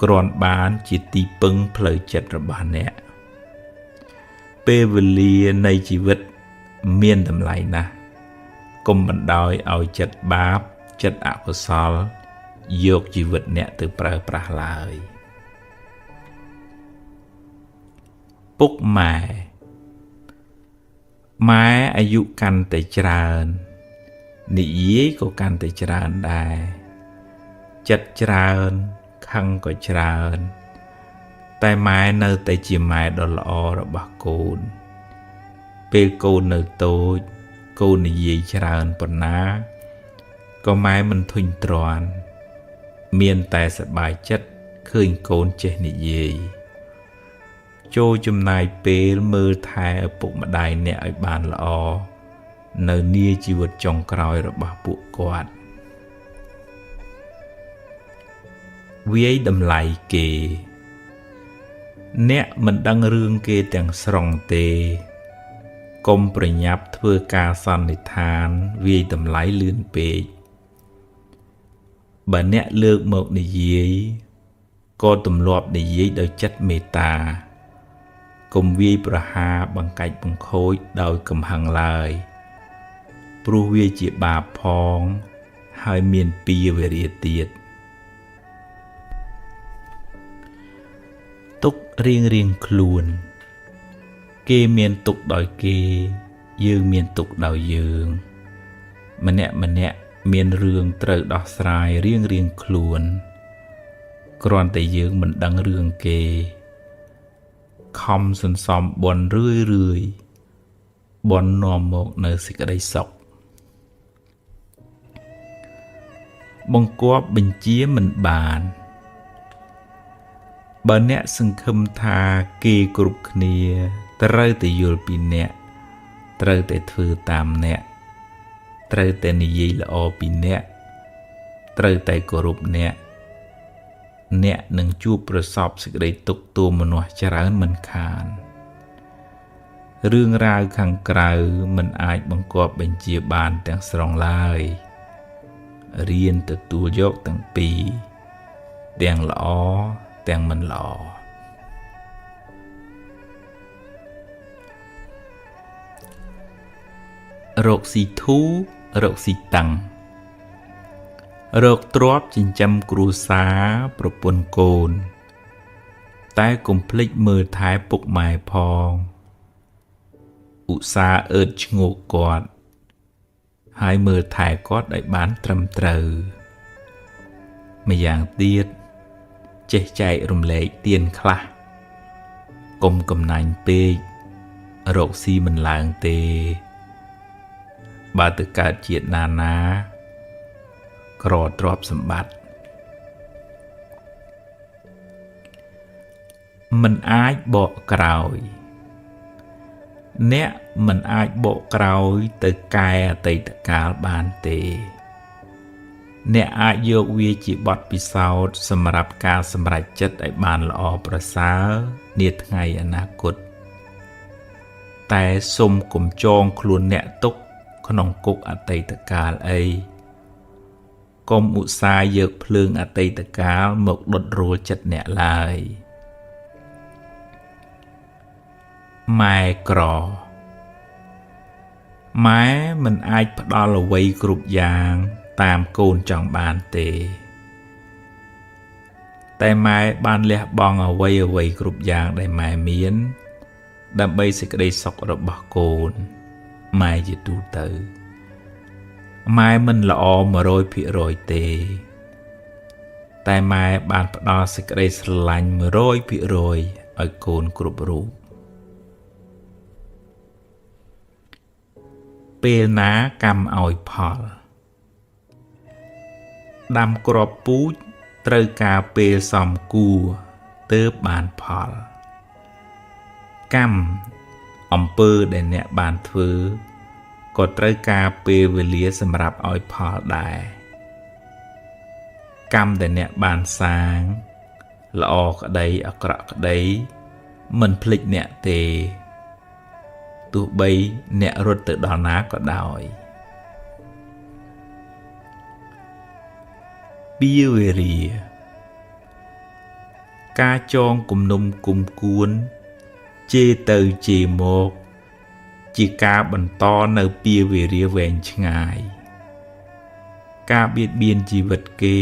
គ្រាន់បានជាទីពឹងផ្លូវចិត្តរបស់អ្នកពេលវេលានៃជីវិតមានតម្លៃណាស់កុំបណ្ដោយឲ្យចិត្តបាបចិត្តអកុសលយកជីវិតអ្នកទៅប្រើប្រាស់ឡើយពុកម៉ែអាយុកាន់តែច្រើននិយាយក៏កាន់តែច្រើនដែរចិត្តច្រើនខឹងក៏ច្រើនតែម៉ែនៅតែជាម៉ែដ៏ល្អរបស់កូនពេលកូននៅតូចកូននិយាយច្រើនប៉ុណ្ណាក៏ម៉ែមិនធុញទ្រាន់មានតែសប្បាយចិត្តឃើញកូនចេះនិយាយចូលចំណាយពេលមើលថែឪពុកម្ដាយអ្នកឲ្យបានល្អនៅនាជីវិតចុងក្រោយរបស់ពួកគាត់វាយតម្លៃគេអ្នកមិនដឹងរឿងគេទាំងស្រុងទេកុំប្រញាប់ធ្វើការសន្និដ្ឋានវាយតម្លៃលឿនពេកបើអ្នកលើកមកនិយាយក៏ទម្លាប់និយាយដោយចិត្តមេត្តាកុំវាយប្រហារបង្កាច់បង្ខូចដោយកំហឹងឡើយព្រោះវាជាបាបផងហើយមានពៀវេរាទៀតទុករៀងខ្លួនគេមានទុកដោយគេយើងមានទុកដោយយើងម្នាក់មានរឿងត្រូវដោះស្រាយរៀងខ្លួនគ្រាន់តែយើងមិនដឹងរឿងគេខំសន្សំបុណ្យរឿយបុណ្យនាំមកនៅសេចក្តីសុខបង្គាប់បញ្ជាមិនបានបើអ្នកសង្ឃឹមថាគេគ្រប់គ្នាត្រូវតែយល់ពីអ្នកត្រូវតែធ្វើតាមអ្នកត្រូវតែនិយាយល្អពីអ្នកត្រូវតែគោរពអ្នកនឹងជួបប្រសពសេចក្តីទុក្ខទោមនស្សច្រើនមិនខានរឿងរ៉ាវខាងក្រៅមិនអាចបង្គាប់បញ្ជាបានទាំងស្រុងឡើយរៀនទទួលយកទាំងពីរទាំងល្អទាំងមិនល្អរកស៊ីធូររកស៊ីតាំងរកទ្រព្យចិញ្ចឹមគ្រួសារប្រពន្ធកូនតែកុំភ្លេចមើលថែពុកម៉ែផងឧស្សាហ៍អើតឈ្ងោកគាត់ហើយមើលថែគាត់ឲ្យបានត្រឹមត្រូវម្យ៉ាងទៀតចេះចែករំលែកទានខ្លះកុំកំណាញ់ពេករកស៊ីមិនឡើងទេបើទៅកើតជាតិណាក្រទ្រព្យសម្បត្តិមិនអាចបកក្រោយអ្នកមិនអាចបកក្រោយទៅកែអតីតកាលបានទេអ្នកអាចយកវាជាបទពិសោធន៍សម្រាប់ការសម្រេចចិត្តឲ្យបានល្អប្រសើរនាថ្ងៃអនាគតតែសូមកុំចងខ្លួនអ្នកទុកក្នុងគុកអតីតកាលអីកុំឧស្សាហ៍យកភ្លើងអតីតកាលមកដុតរោលចិត្តអ្នកឡើយម៉ែក្រម៉ែមិនអាចផ្ដល់អ្វីគ្រប់យ៉ាងតាមកូនចង់បានទេតែម៉ែបានលះបង់អ្វីគ្រប់យ៉ាងដែលម៉ែមានដើម្បីសេចក្តីសុខរបស់កូនម៉ែជាទូទៅម៉ែមិនល្អ 100% ទេតែម៉ែបានផ្ដល់សេចក្តីស្រឡាញ់ 100% ឲ្យកូនគ្រប់រូបពេលណាកម្មឲ្យផលដាំគ្រាប់ពូជត្រូវការពេលសមគួរទើបបានផលកម្មអំពើដែលអ្នកបានធ្វើក៏ត្រូវការពេលវេលាសម្រាប់ឲ្យផលដែរកម្មដែលអ្នកបានសាងល្អក្តីអាក្រក់ក្តី មិនភ្លេចអ្នកទេទោះបីអ្នករត់ទៅដល់ណាក៏ដោយពៀវេរាការចងគំនុំគុំគួនជេរទៅជេរមកជាការបន្តនៅពៀវេរាវែងឆ្ងាយការបៀតបៀនជីវិតគេ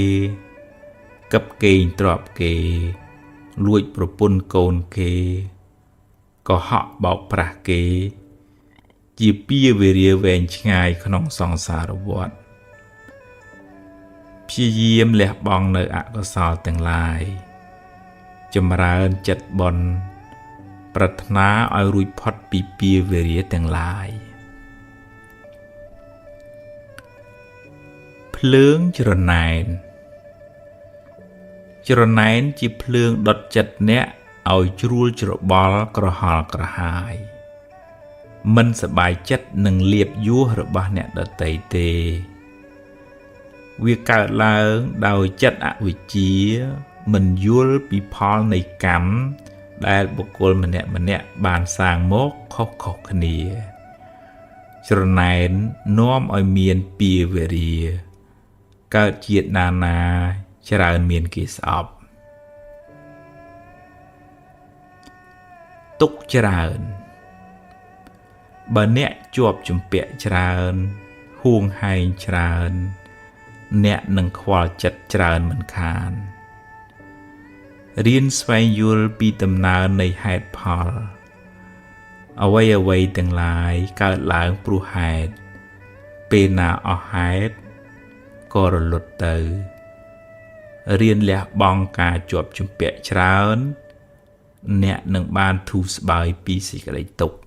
កឹបកេងទ្រព្យគេលួចប្រពន្ធកូនគេកុហកបោកប្រាស់គេជាពៀវេរាវែងឆ្ងាយក្នុងសង្សារវដ្តព្យាយាមលះបង់នៅអកុសលទាំងឡាយចម្រើនចិត្តបុណ្យប្រាថ្នាឲ្យរួចផុតពីពៀវេរាទាំងឡាយភ្លើងច្រណែនជាភ្លើងដុតចិត្តអ្នកឲ្យជ្រួលច្របល់ក្រហល់ក្រហាយមិនសប្បាយចិត្តនឹងលៀបយួររបស់អ្នកដទៃទេវាកើតឡើងដោយចិត្តអវិជ្ជាមិនយល់ពីផលនៃកម្មដែលបុគ្គលម្នាក់បានសាងមកខុសៗគ្នាច្រណែននាំឲ្យមានពៀវេរាកើតជាតិណាច្រើនមានគេស្អប់ទុកច្រើនបើអ្នកជាប់ជំពាក់ច្រើនហួងហែងច្រើនអ្នកនឹងខ្វល់ចិត្តច្រើនមិនខានរៀនស្វែងយល់ពីដំណើរនៃហេតុផលអ្វីទាំងឡាយកើតឡើងព្រោះហេតុពេលណាអស់ហេតុក៏រលត់ទៅរៀនលះបង់ការជាប់ជំពាក់ច្រើនអ្នកនឹងបានធូរស្បើយពីសេចក្តីទុក្ខ